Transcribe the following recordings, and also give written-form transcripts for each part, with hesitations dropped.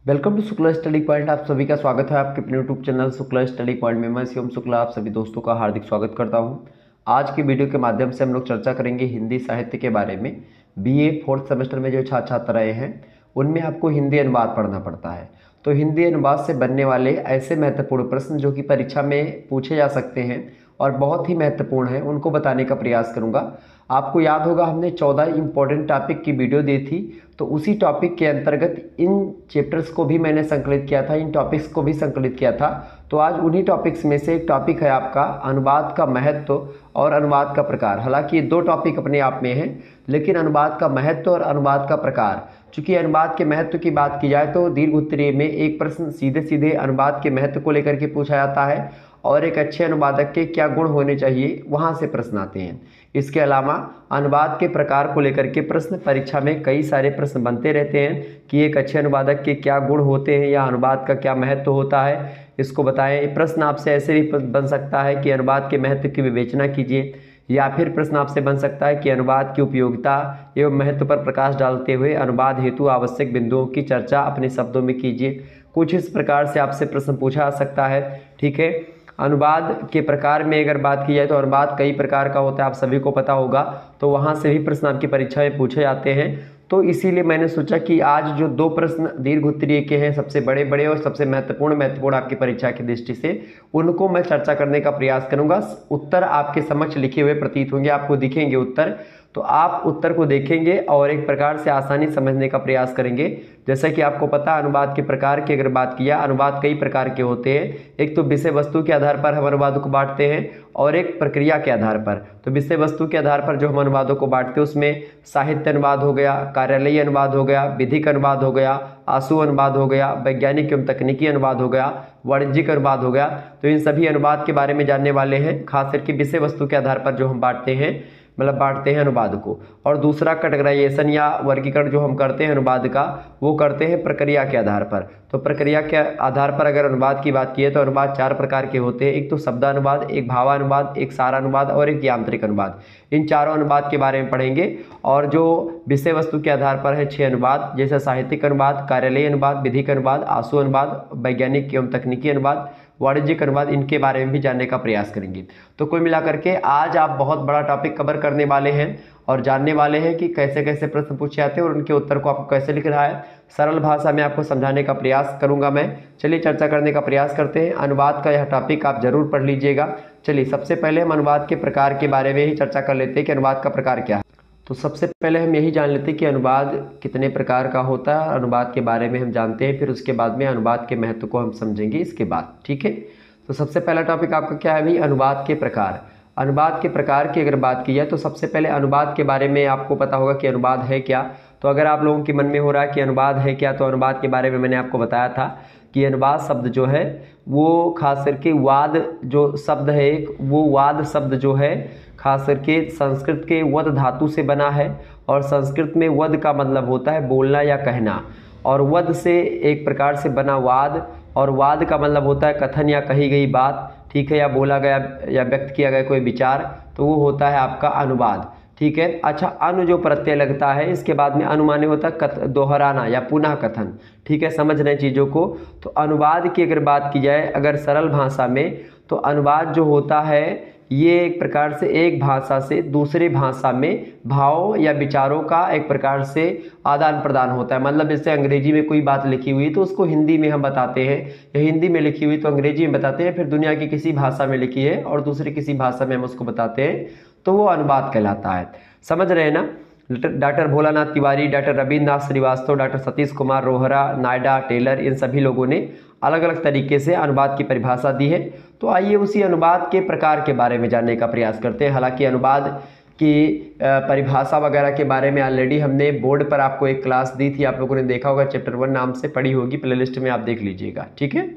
Welcome to Shukla study point. आप सभी का स्वागत है आपके अपने YouTube channel Shukla study point में। मैं शिवम शुक्ला आप सभी दोस्तों का हार्दिक स्वागत करता हूं। आज की वीडियो के माध्यम से हम लोग चर्चा करेंगे हिंदी साहित्य के बारे में। बीए फोर्थ सेमेस्टर में जो छात्र छात्रा आए हैं उनमें आपको हिंदी अनुवाद पढ़ना पड़ता है, तो हिंदी अनुवाद से बनने वाले ऐसे महत्वपूर्ण प्रश्न जो कि परीक्षा में पूछे जा सकते हैं और बहुत ही महत्वपूर्ण है, उनको बताने का प्रयास करूंगा। आपको याद होगा हमने 14 इंपॉर्टेंट टॉपिक की वीडियो दी थी, तो उसी टॉपिक के अंतर्गत इन चैप्टर्स को भी मैंने संकलित किया था, इन टॉपिक्स को भी संकलित किया था। तो आज उन्हीं टॉपिक्स में से एक टॉपिक है आपका अनुवाद का महत्व और अनुवाद का प्रकार। हालांकि ये दो टॉपिक अपने आप में हैं, लेकिन अनुवाद का महत्व और अनुवाद का प्रकार, चूंकि अनुवाद के महत्व की बात की जाए तो दीर्घ उत्तरीय में एक प्रश्न सीधे सीधे अनुवाद के महत्व को लेकर के पूछा जाता है और एक अच्छे अनुवादक के क्या गुण होने चाहिए वहां से प्रश्न आते हैं। इसके अलावा अनुवाद के प्रकार को लेकर के प्रश्न परीक्षा में कई सारे प्रश्न बनते रहते हैं कि एक अच्छे अनुवादक के क्या गुण होते हैं या अनुवाद का क्या महत्व होता है, इसको बताएं। प्रश्न आपसे ऐसे भी बन सकता है कि अनुवाद के महत्व की विवेचना कीजिए, या फिर प्रश्न आपसे बन सकता है कि अनुवाद की उपयोगिता एवं महत्व पर प्रकाश डालते हुए अनुवाद हेतु आवश्यक बिंदुओं की चर्चा अपने शब्दों में कीजिए। कुछ इस प्रकार से आपसे प्रश्न पूछा जा सकता है। ठीक है, अनुवाद के प्रकार में अगर बात की जाए तो अनुवाद कई प्रकार का होता है, आप सभी को पता होगा, तो वहाँ से भी प्रश्न आपकी परीक्षा में पूछे जाते हैं। तो इसीलिए मैंने सोचा कि आज जो दो प्रश्न दीर्घ उत्तरीय के हैं, सबसे बड़े बड़े और सबसे महत्वपूर्ण आपकी परीक्षा की दृष्टि से, उनको मैं चर्चा करने का प्रयास करूंगा। उत्तर आपके समक्ष लिखे हुए प्रतीत होंगे, आपको दिखेंगे उत्तर, तो आप उत्तर को देखेंगे और एक प्रकार से आसानी समझने का प्रयास करेंगे। जैसा कि आपको पता है अनुवाद के प्रकार की अगर बात किया, अनुवाद कई प्रकार के होते हैं। एक तो विषय वस्तु के आधार पर हम अनुवादों को बांटते हैं और एक प्रक्रिया के आधार पर। तो विषय वस्तु के आधार पर जो हम अनुवादों को बांटते हैं उसमें साहित्य अनुवाद हो गया, कार्यालयीय अनुवाद हो गया, विधिक अनुवाद हो गया, आशु अनुवाद हो गया, वैज्ञानिक एवं तकनीकी अनुवाद हो गया, वाणिज्यिक अनुवाद हो गया। तो इन सभी अनुवाद के बारे में जानने वाले हैं, खास करके विषय वस्तु के आधार पर जो हम बांटते हैं, मतलब बांटते हैं अनुवाद को। और दूसरा कैटेगराइजेशन या वर्गीकरण जो हम करते हैं अनुवाद का, वो करते हैं प्रक्रिया के आधार पर। तो प्रक्रिया के आधार पर अगर अनुवाद की बात की है तो अनुवाद 4 प्रकार के होते हैं। एक तो शब्दानुवाद, एक भावानुवाद, एक सारानुवाद और एक यांत्रिक अनुवाद। इन चारों अनुवाद के बारे में पढ़ेंगे। और जो विषय वस्तु के आधार पर है 6 अनुवाद, जैसे साहित्यिक अनुवाद, कार्यालयीय अनुवाद, विधिक अनुवाद, आशु अनुवाद, वैज्ञानिक एवं तकनीकी अनुवाद, वाणिज्यिक अनुवाद, इनके बारे में भी जानने का प्रयास करेंगे। तो कुल मिलाकर के आज आप बहुत बड़ा टॉपिक कवर करने वाले हैं और जानने वाले हैं कि कैसे कैसे प्रश्न पूछे जाते हैं और उनके उत्तर को आपको कैसे लिख रहा है। सरल भाषा में आपको समझाने का प्रयास करूंगा मैं। चलिए चर्चा करने का प्रयास करते हैं। अनुवाद का यह टॉपिक आप जरूर पढ़ लीजिएगा। चलिए सबसे पहले हम अनुवाद के प्रकार के बारे में ही चर्चा कर लेते हैं कि अनुवाद का प्रकार क्या है। तो सबसे पहले हम यही जान लेते हैं कि अनुवाद कितने प्रकार का होता है। अनुवाद के बारे में हम जानते हैं, फिर उसके बाद में अनुवाद के महत्व को हम समझेंगे इसके बाद। ठीक है, तो सबसे पहला टॉपिक आपका क्या है भाई, अनुवाद के प्रकार। अनुवाद के प्रकार की अगर बात की जाए तो सबसे पहले अनुवाद के बारे में आपको पता होगा कि अनुवाद है क्या। तो अगर आप लोगों के मन में हो रहा है कि अनुवाद है क्या, तो अनुवाद के बारे में मैंने आपको बताया था कि अनुवाद शब्द जो है वो खास करके वाद जो शब्द है एक, वो वाद शब्द जो है खास करके संस्कृत के वद धातु से बना है। और संस्कृत में वद का मतलब होता है बोलना या कहना, और वद से एक प्रकार से बना वाद, और वाद का मतलब होता है कथन या कही गई बात। ठीक है, या बोला गया या व्यक्त किया गया कोई विचार, तो वो होता है आपका अनुवाद। ठीक है, अच्छा, अनु जो प्रत्यय लगता है इसके बाद में अनु माने होता है दोहराना या पुनः कथन। ठीक है, समझ रहे हैं चीज़ों को। तो अनुवाद की अगर बात की जाए अगर सरल भाषा में, तो अनुवाद जो होता है ये एक प्रकार से एक भाषा से दूसरी भाषा में भाव या विचारों का एक प्रकार से आदान प्रदान होता है। मतलब जैसे अंग्रेजी में कोई बात लिखी हुई तो उसको हिंदी में हम बताते हैं, या हिंदी में लिखी हुई तो अंग्रेजी में बताते हैं, फिर दुनिया की किसी भाषा में लिखी है और दूसरी किसी भाषा में हम उसको बताते हैं, तो वो अनुवाद कहलाता है। समझ रहे हैं ना। Doctor Bholanath Tiwari, doctor Ravindranath Srivastava, doctor Satish Kumar Rohra, Nida, Taylor, इन सभी लोगों ने अलग अलग तरीके से अनुवाद की परिभाषा दी है। तो आइए उसी अनुवाद के प्रकार के बारे में जानने का प्रयास करते हैं। हालांकि अनुवाद की परिभाषा वगैरह के बारे में ऑलरेडी हमने बोर्ड पर आपको एक क्लास दी थी, आप लोगों ने देखा होगा, चैप्टर 1 नाम से पढ़ी होगी, प्लेलिस्ट में आप देख लीजिएगा। ठीक है,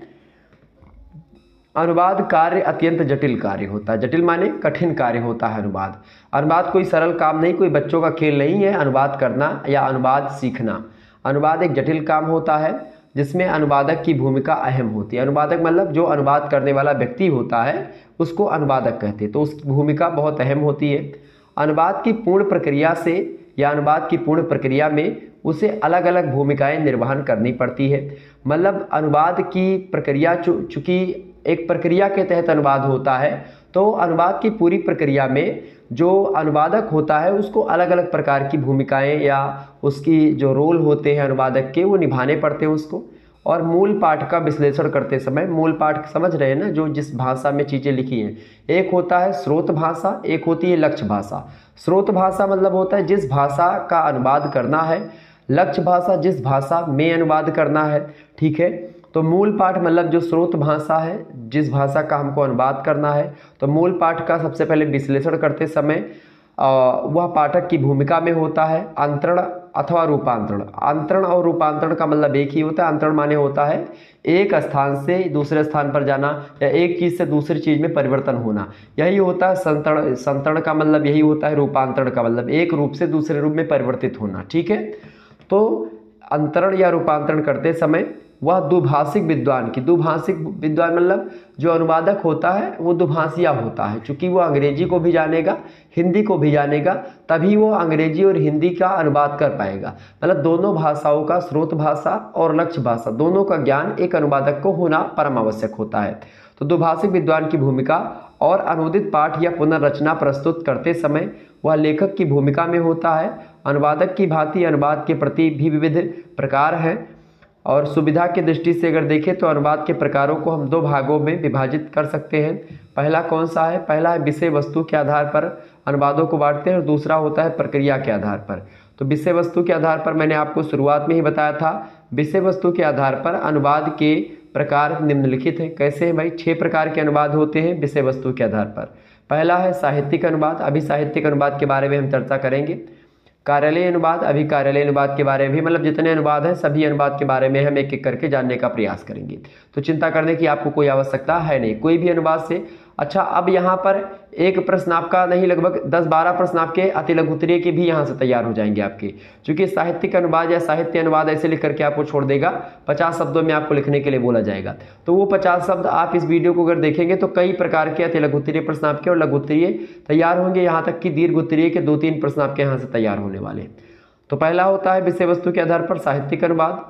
अनुवाद कार्य अत्यंत जटिल कार्य होता है। जटिल माने कठिन कार्य होता है अनुवाद। अनुवाद कोई सरल काम नहीं, कोई बच्चों का खेल नहीं है अनुवाद करना या अनुवाद सीखना। अनुवाद एक जटिल काम होता है जिसमें अनुवादक की भूमिका अहम होती है। अनुवादक मतलब जो अनुवाद करने वाला व्यक्ति होता है उसको अनुवादक कहते हैं, तो उसकी भूमिका बहुत अहम होती है। अनुवाद की पूर्ण प्रक्रिया से या अनुवाद की पूर्ण प्रक्रिया में उसे अलग अलग भूमिकाएं निर्वहन करनी पड़ती है। मतलब अनुवाद की प्रक्रिया चूंकि एक प्रक्रिया के तहत अनुवाद होता है, तो अनुवाद की पूरी प्रक्रिया में जो अनुवादक होता है उसको अलग अलग प्रकार की भूमिकाएं या उसकी जो रोल होते हैं अनुवादक के, वो निभाने पड़ते हैं उसको। और मूल पाठ का विश्लेषण करते समय, मूल पाठ समझ रहे हैं ना, जो जिस भाषा में चीज़ें लिखी हैं, एक होता है स्रोत भाषा, एक होती है लक्ष्य भाषा। स्रोत भाषा मतलब होता है जिस भाषा का अनुवाद करना है, लक्ष्य भाषा जिस भाषा में अनुवाद करना है, ठीक है। तो मूल पाठ मतलब जो स्रोत भाषा है, जिस भाषा का हमको अनुवाद करना है, तो मूल पाठ का सबसे पहले विश्लेषण करते समय वह पाठक की भूमिका में होता है अंतरण अथवा रूपांतरण। अंतरण और रूपांतरण का मतलब एक ही होता है। अंतरण माने होता है एक स्थान से दूसरे स्थान पर जाना या एक चीज़ से दूसरी चीज़ में परिवर्तन होना, यही होता है संतरण। संतरण का मतलब यही होता है। रूपांतरण का मतलब एक रूप से दूसरे रूप में परिवर्तित होना, ठीक है। तो अंतरण या रूपांतरण करते समय वह दुभाषिक विद्वान की, दुभाषिक विद्वान मतलब जो अनुवादक होता है वो दुभाषिया होता है, क्योंकि वो अंग्रेजी को भी जानेगा, हिंदी को भी जानेगा, तभी वो अंग्रेजी और हिंदी का अनुवाद कर पाएगा। मतलब दोनों भाषाओं का, स्रोत भाषा और लक्ष्य भाषा, दोनों का ज्ञान एक अनुवादक को होना परम आवश्यक होता है। तो दुभाषिक विद्वान की भूमिका और अनुदित पाठ या पुनर्रचना प्रस्तुत करते समय वह लेखक की भूमिका में होता है। अनुवादक की भांति अनुवाद के प्रति भी विविध प्रकार हैं, और सुविधा की दृष्टि से अगर देखें तो अनुवाद के प्रकारों को हम दो भागों में विभाजित कर सकते हैं। पहला कौन सा है? पहला है विषय वस्तु के आधार पर अनुवादों को बांटते हैं, और दूसरा होता है प्रक्रिया के आधार पर। तो विषय वस्तु के आधार पर मैंने आपको शुरुआत में ही बताया था, विषय वस्तु के आधार पर अनुवाद के प्रकार निम्नलिखित हैं। कैसे हैं भाई? 6 प्रकार के अनुवाद होते हैं विषय वस्तु के आधार पर। पहला है साहित्यिक अनुवाद। अभी साहित्यिक अनुवाद के बारे में हम चर्चा करेंगे। कार्यालय अनुवाद, अभी कार्यालय अनुवाद के बारे में भी, मतलब जितने अनुवाद हैं सभी अनुवाद के बारे में हम एक एक करके जानने का प्रयास करेंगे। तो चिंता करने की आपको कोई आवश्यकता है नहीं, कोई भी अनुवाद से। अच्छा, अब यहाँ पर एक प्रश्न आपका नहीं, लगभग 10-12 प्रश्न आपके अति लघु उत्तरीय के भी यहाँ से तैयार हो जाएंगे आपके, क्योंकि साहित्यिक अनुवाद या साहित्य अनुवाद ऐसे लिख करके आपको छोड़ देगा, 50 शब्दों में आपको लिखने के लिए बोला जाएगा। तो वो 50 शब्द आप इस वीडियो को अगर देखेंगे तो कई प्रकार के अति लघु उत्तरीय प्रश्न आपके और लघु उत्तरीय तैयार होंगे, यहाँ तक कि दीर्घ उत्तरीय के 2-3 प्रश्न आपके यहाँ से तैयार होने वाले हैं। तो पहला होता है विषय वस्तु के आधार पर साहित्यिक अनुवाद,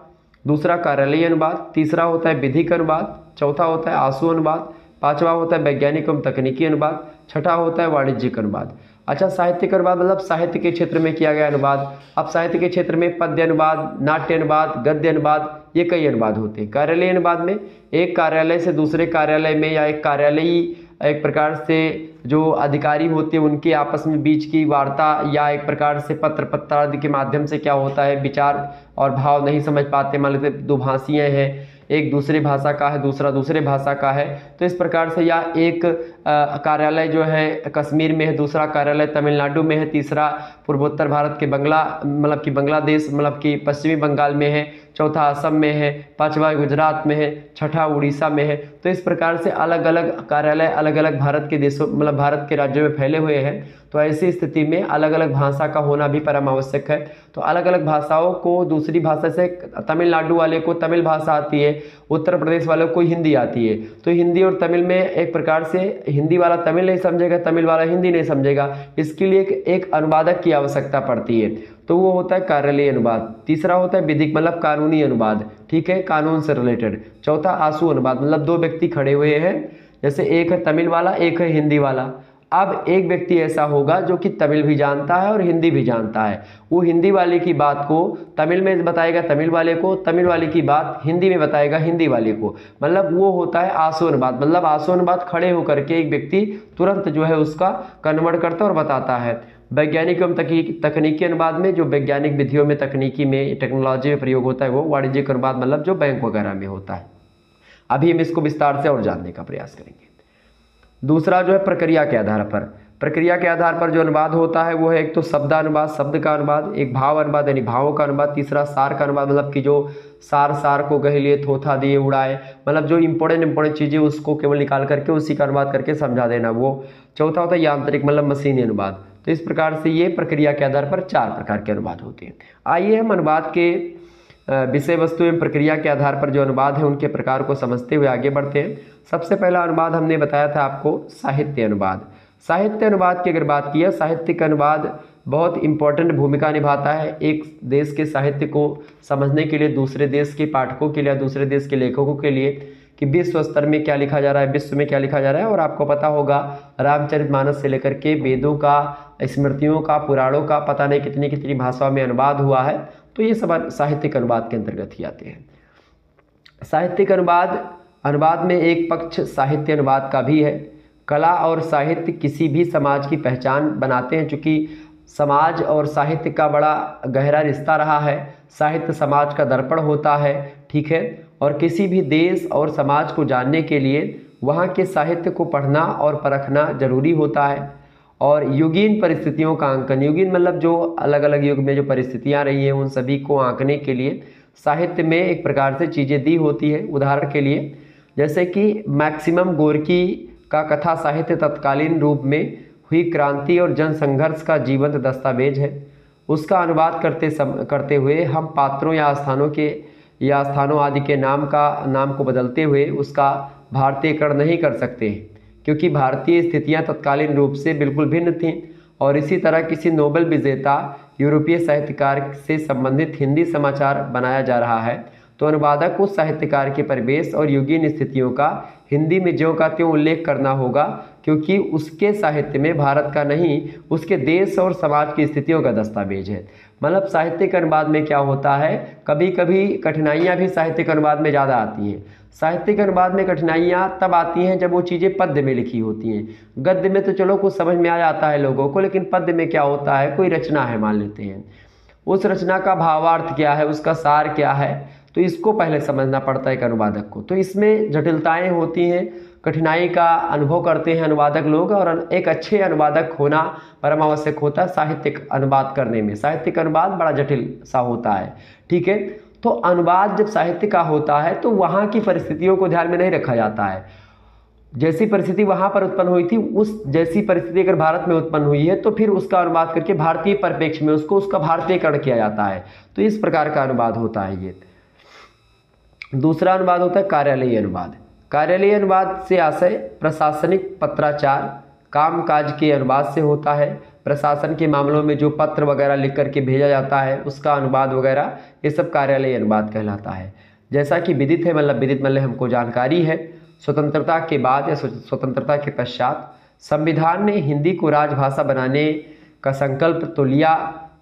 दूसरा कार्यालयीय अनुवाद, तीसरा होता है विधिक अनुवाद, चौथा होता है आशु अनुवाद, पांचवा होता है वैज्ञानिक एवं तकनीकी अनुवाद, छठा होता है वाणिज्यिक अनुवाद। अच्छा, साहित्यिक अनुवाद मतलब साहित्य के क्षेत्र में किया गया अनुवाद। अब साहित्य के क्षेत्र में पद्य अनुवाद, नाट्य अनुवाद, गद्य अनुवाद, ये कई अनुवाद होते हैं। कार्यालयीय अनुवाद में एक कार्यालय से दूसरे कार्यालय में या एक कार्यालयी एक प्रकार से जो अधिकारी होते हैं उनके आपस में बीच की वार्ता या एक प्रकार से पत्र आदि के माध्यम से क्या होता है, विचार और भाव नहीं समझ पाते, मान लेते दुभाषियाँ हैं, एक दूसरी भाषा का है, दूसरा दूसरे भाषा का है, तो इस प्रकार से, या एक कार्यालय जो है कश्मीर में है, दूसरा कार्यालय तमिलनाडु में है, तीसरा पूर्वोत्तर भारत के मतलब कि बांग्लादेश मतलब कि पश्चिमी बंगाल में है, चौथा असम में है, पांचवा गुजरात में है, छठा उड़ीसा में है। तो इस प्रकार से अलग अलग कार्यालय अलग अलग भारत के देशों मतलब भारत के राज्यों में फैले हुए हैं। तो ऐसी स्थिति में अलग अलग भाषा का होना भी परम आवश्यक है। तो अलग अलग भाषाओं को दूसरी भाषा से, तमिलनाडु वाले को तमिल भाषा आती है, उत्तर प्रदेश वाले को हिंदी आती है, तो हिंदी और तमिल में एक प्रकार से हिंदी वाला तमिल नहीं समझेगा, तमिल वाला हिंदी नहीं समझेगा, इसके लिए एक अनुवादक की आवश्यकता पड़ती है। तो वो होता है कार्यालयीय अनुवाद। तीसरा होता है विधिक मतलब कानूनी अनुवाद, ठीक है, कानून से रिलेटेड। चौथा आशु अनुवाद मतलब 2 व्यक्ति खड़े हुए हैं, जैसे एक है तमिल वाला, एक है हिंदी वाला। अब एक व्यक्ति ऐसा होगा जो कि तमिल भी जानता है और हिंदी भी जानता है, वो हिंदी वाले की बात को तमिल में बताएगा तमिल वाले को, तमिल वाले की बात हिंदी में बताएगा हिंदी वाले को, मतलब वो होता है आशु अनुवाद। मतलब आशु अनुवाद खड़े होकर के एक व्यक्ति तुरंत जो है उसका कन्वर्ट करता और बताता है। वैज्ञानिक एवं तकनीकी अनुवाद में जो वैज्ञानिक विधियों में, तकनीकी में, टेक्नोलॉजी में प्रयोग होता है वो वाणिज्यिक अनुवाद मतलब जो बैंक वगैरह में होता है। अभी हम इसको विस्तार से और जानने का प्रयास करेंगे। दूसरा जो है प्रक्रिया के आधार पर, प्रक्रिया के आधार पर जो अनुवाद होता है वो है एक तो शब्दानुवाद, शब्द का अनुवाद, एक भाव अनुवाद यानी भावों का अनुवाद, तीसरा सार का अनुवाद मतलब कि जो सार को गह लिए थोथा दिए उड़ाए, मतलब जो इंपॉर्टेंट चीज़ें उसको केवल निकाल करके उसी का अनुवाद करके समझा देना, वो। चौथा होता है यांत्रिक मतलब मशीनी अनुवाद। तो इस प्रकार से ये प्रक्रिया के आधार पर 4 प्रकार के अनुवाद होते हैं। आइए हम अनुवाद के विषय वस्तु एवं प्रक्रिया के आधार पर जो अनुवाद है उनके प्रकार को समझते हुए आगे बढ़ते हैं। सबसे पहला अनुवाद हमने बताया था आपको साहित्य अनुवाद। साहित्य अनुवाद की अगर बात की है, साहित्यिक अनुवाद बहुत इम्पोर्टेंट भूमिका निभाता है एक देश के साहित्य को समझने के लिए, दूसरे देश के पाठकों के लिए, दूसरे देश के लेखकों के लिए, कि विश्व स्तर में क्या लिखा जा रहा है, विश्व में क्या लिखा जा रहा है। और आपको पता होगा रामचरितमानस से लेकर के वेदों का, स्मृतियों का, पुराणों का पता नहीं कितनी कितनी भाषाओं में अनुवाद हुआ है, तो ये सब साहित्यिक अनुवाद के अंतर्गत ही आते हैं। साहित्यिक अनुवाद में एक पक्ष साहित्य अनुवाद का भी है। कला और साहित्य किसी भी समाज की पहचान बनाते हैं, चूँकि समाज और साहित्य का बड़ा गहरा रिश्ता रहा है। साहित्य समाज का दर्पण होता है, ठीक है। और किसी भी देश और समाज को जानने के लिए वहाँ के साहित्य को पढ़ना और परखना जरूरी होता है। और युगीन परिस्थितियों का आंकन, युगीन मतलब जो अलग अलग युग में जो परिस्थितियाँ रही हैं उन सभी को आंकने के लिए साहित्य में एक प्रकार से चीज़ें दी होती है। उदाहरण के लिए जैसे कि मैक्सिमम गोर्की का कथा साहित्य तत्कालीन रूप में हुई क्रांति और जनसंघर्ष का जीवंत दस्तावेज है। उसका अनुवाद करते हुए हम पात्रों या स्थानों आदि के नाम को बदलते हुए उसका भारतीयकरण नहीं कर सकते, क्योंकि भारतीय स्थितियां तत्कालीन रूप से बिल्कुल भिन्न थीं। और इसी तरह किसी नोबेल विजेता यूरोपीय साहित्यकार से संबंधित हिंदी समाचार बनाया जा रहा है तो अनुवादक उस साहित्यकार के परिवेश और युगीन स्थितियों का हिंदी में ज्यों का त्यों उल्लेख करना होगा, क्योंकि उसके साहित्य में भारत का नहीं, उसके देश और समाज की स्थितियों का दस्तावेज है। मतलब साहित्यिक अनुवाद में क्या होता है, कभी कभी कठिनाइयाँ भी साहित्यिक अनुवाद में ज़्यादा आती हैं। साहित्यिक अनुवाद में कठिनाइयाँ तब आती हैं जब वो चीज़ें पद्य में लिखी होती हैं। गद्य में तो चलो कुछ समझ में आ जाता है लोगों को, लेकिन पद्य में क्या होता है, कोई रचना है मान लेते हैं, उस रचना का भावार्थ क्या है, उसका सार क्या है, तो इसको पहले समझना पड़ता है एक अनुवादक को। तो इसमें जटिलताएं होती हैं, कठिनाई का अनुभव करते हैं अनुवादक लोग, और एक अच्छे अनुवादक होना परम आवश्यक होता है साहित्यिक अनुवाद करने में। साहित्यिक अनुवाद बड़ा जटिल सा होता है, ठीक है। तो अनुवाद जब साहित्य का होता है तो वहाँ की परिस्थितियों को ध्यान में नहीं रखा जाता है। जैसी परिस्थिति वहाँ पर उत्पन्न हुई थी उस जैसी परिस्थिति अगर भारत में उत्पन्न हुई है तो फिर उसका अनुवाद करके भारतीय परिप्रेक्ष्य में उसका भारतीयकरण किया जाता है। तो इस प्रकार का अनुवाद होता है ये। दूसरा अनुवाद होता है कार्यालयीय अनुवाद। कार्यालयीय अनुवाद से आशय प्रशासनिक पत्राचार, कामकाज के अनुवाद से होता है। प्रशासन के मामलों में जो पत्र वगैरह लिख करके भेजा जाता है उसका अनुवाद वगैरह, ये सब कार्यालयीय अनुवाद कहलाता है। जैसा कि विदित है, विदित मतलब हमको जानकारी है, स्वतंत्रता के बाद या स्वतंत्रता के पश्चात संविधान ने हिंदी को राजभाषा बनाने का संकल्प तो लिया,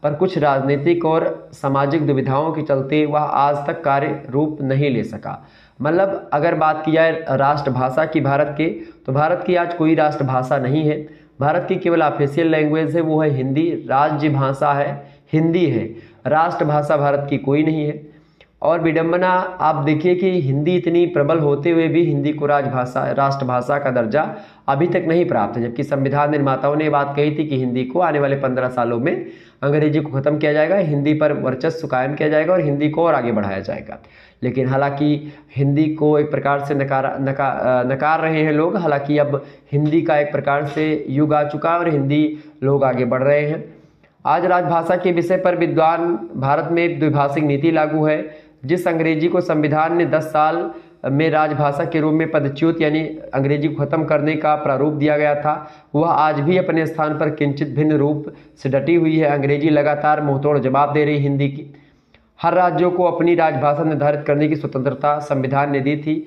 पर कुछ राजनीतिक और सामाजिक दुविधाओं के चलते वह आज तक कार्य रूप नहीं ले सका। मतलब अगर बात की जाए राष्ट्रभाषा की भारत के, तो भारत की आज कोई राष्ट्रभाषा नहीं है। भारत की केवल ऑफिशियल लैंग्वेज है, वो है हिंदी। राज्य भाषा है हिंदी है, राष्ट्रभाषा भारत की कोई नहीं है। और विडंबना आप देखिए कि हिंदी इतनी प्रबल होते हुए भी हिंदी को राष्ट्रभाषा का दर्जा अभी तक नहीं प्राप्त है, जबकि संविधान निर्माताओं ने बात कही थी कि हिंदी को आने वाले 15 सालों में अंग्रेजी को खत्म किया जाएगा, हिंदी पर वर्चस्व कायम किया जाएगा और हिंदी को और आगे बढ़ाया जाएगा। लेकिन हालांकि हिंदी को एक प्रकार से नकार रहे हैं लोग। हालांकि अब हिंदी का एक प्रकार से युग आ चुका है और हिंदी लोग आगे बढ़ रहे हैं। आज राजभाषा के विषय पर विद्वान भारत में द्विभाषिक नीति लागू है। जिस अंग्रेजी को संविधान ने 10 साल में राजभाषा के रूप में पदच्युत यानी अंग्रेजी को खत्म करने का प्रारूप दिया गया था, वह आज भी अपने स्थान पर किंचित भिन्न रूप से डटी हुई है। अंग्रेजी लगातार मुंहतोड़ जवाब दे रही हिंदी की। हर राज्यों को अपनी राजभाषा निर्धारित करने की स्वतंत्रता संविधान ने दी थी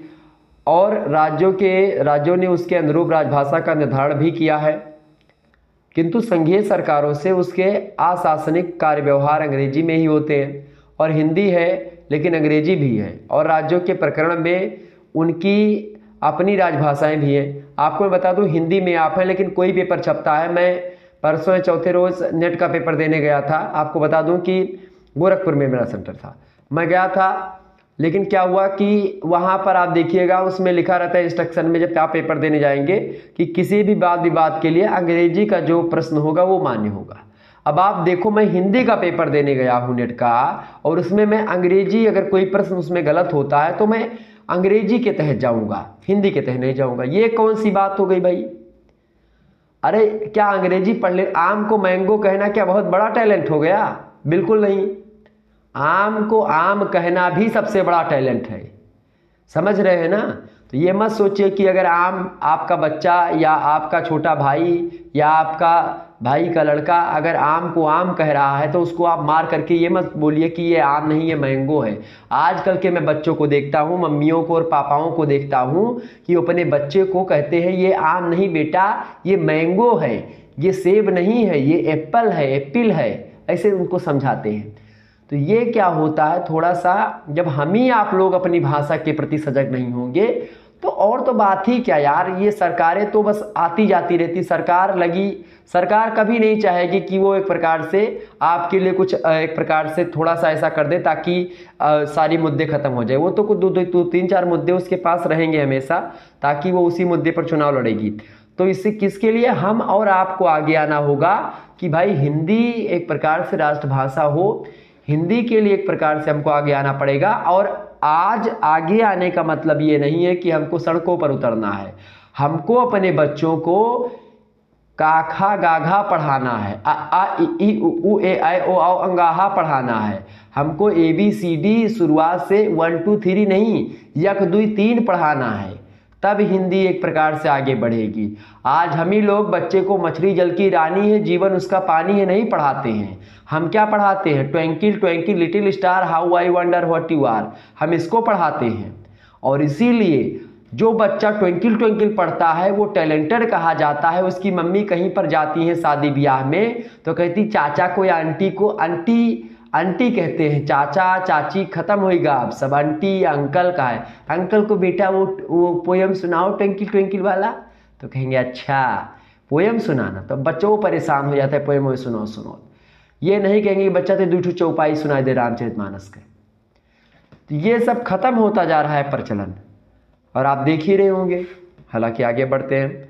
और राज्यों ने उसके अनुरूप राजभाषा का निर्धारण भी किया है, किंतु संघीय सरकारों से उसके अशासनिक कार्य व्यवहार अंग्रेजी में ही होते हैं। और हिंदी है लेकिन अंग्रेजी भी है, और राज्यों के प्रकरण में उनकी अपनी राजभाषाएं भी हैं। आपको मैं बता दूं, हिंदी में आप हैं लेकिन कोई पेपर छपता है। मैं परसों या चौथे रोज नेट का पेपर देने गया था। आपको बता दूं कि गोरखपुर में मेरा सेंटर था, मैं गया था, लेकिन क्या हुआ कि वहाँ पर आप देखिएगा उसमें लिखा रहता है इंस्ट्रक्शन में जब आप पेपर देने जाएंगे कि किसी भी वाद विवाद के लिए अंग्रेजी का जो प्रश्न होगा वो मान्य होगा। अब आप देखो, मैं हिंदी का पेपर देने गया हूँ नेट का, और उसमें मैं अंग्रेजी अगर कोई प्रश्न उसमें गलत होता है तो मैं अंग्रेजी के तहत जाऊँगा, हिंदी के तहत नहीं जाऊँगा। ये कौन सी बात हो गई भाई? अरे क्या अंग्रेजी पढ़ ले, आम को मैंगो कहना क्या बहुत बड़ा टैलेंट हो गया? बिल्कुल नहीं। आम को आम कहना भी सबसे बड़ा टैलेंट है, समझ रहे हैं ना? तो ये मत सोचिए कि अगर आम आपका बच्चा या आपका छोटा भाई या आपका भाई का लड़का अगर आम को आम कह रहा है तो उसको आप मार करके ये मत बोलिए कि ये आम नहीं ये मैंगो है। आजकल के मैं बच्चों को देखता हूँ, मम्मियों को और पापाओं को देखता हूँ कि अपने बच्चे को कहते हैं ये आम नहीं बेटा ये मैंगो है, ये सेब नहीं है, ये एप्पल है, एप्पल है, ऐसे उनको समझाते हैं। तो ये क्या होता है, थोड़ा सा जब हम ही आप लोग अपनी भाषा के प्रति सजग नहीं होंगे तो और तो बात ही क्या यार। ये सरकारें तो बस आती जाती रहती, सरकार कभी नहीं चाहेगी कि वो एक प्रकार से आपके लिए कुछ एक प्रकार से थोड़ा सा ऐसा कर दे ताकि सारी मुद्दे खत्म हो जाए। वो तो कुछ दो तीन चार मुद्दे उसके पास रहेंगे हमेशा, ताकि वो उसी मुद्दे पर चुनाव लड़ेगी। तो इससे किसके लिए हम और आपको आगे आना होगा कि भाई हिंदी एक प्रकार से राष्ट्रभाषा हो, हिंदी के लिए एक प्रकार से हमको आगे आना पड़ेगा। और आज आगे आने का मतलब ये नहीं है कि हमको सड़कों पर उतरना है, हमको अपने बच्चों को काखा गाघा पढ़ाना है, आ आ इ ई उ ए ऐ ओ औ अंगाहा पढ़ाना है, हमको ABCD शुरुआत से 1 2 3 नहीं 1 2 3 पढ़ाना है, तब हिंदी एक प्रकार से आगे बढ़ेगी। आज हम ही लोग बच्चे को मछली जल की रानी है जीवन उसका पानी है नहीं पढ़ाते हैं। हम क्या पढ़ाते हैं, twinkle twinkle little star how I wonder what you are, हम इसको पढ़ाते हैं। और इसीलिए जो बच्चा ट्विंकल ट्विंकल पढ़ता है वो टैलेंटेड कहा जाता है। उसकी मम्मी कहीं पर जाती हैं शादी ब्याह में तो कहती चाचा को या आंटी को आंटी कहते हैं, चाचा चाची खत्म होएगा, अब सब आंटी अंकल का है। अंकल को बेटा वो पोयम सुनाओ ट्विंकल ट्विंकल वाला, तो कहेंगे अच्छा पोयम सुनाना, तो बच्चों को परेशान हो जाता है पोयम सुनो। ये नहीं कहेंगे कि बच्चा तो 2 चौपाई सुनाई दे रामचरितमानस के। तो ये सब खत्म होता जा रहा है प्रचलन, और आप देख ही रहे होंगे। हालांकि आगे बढ़ते हैं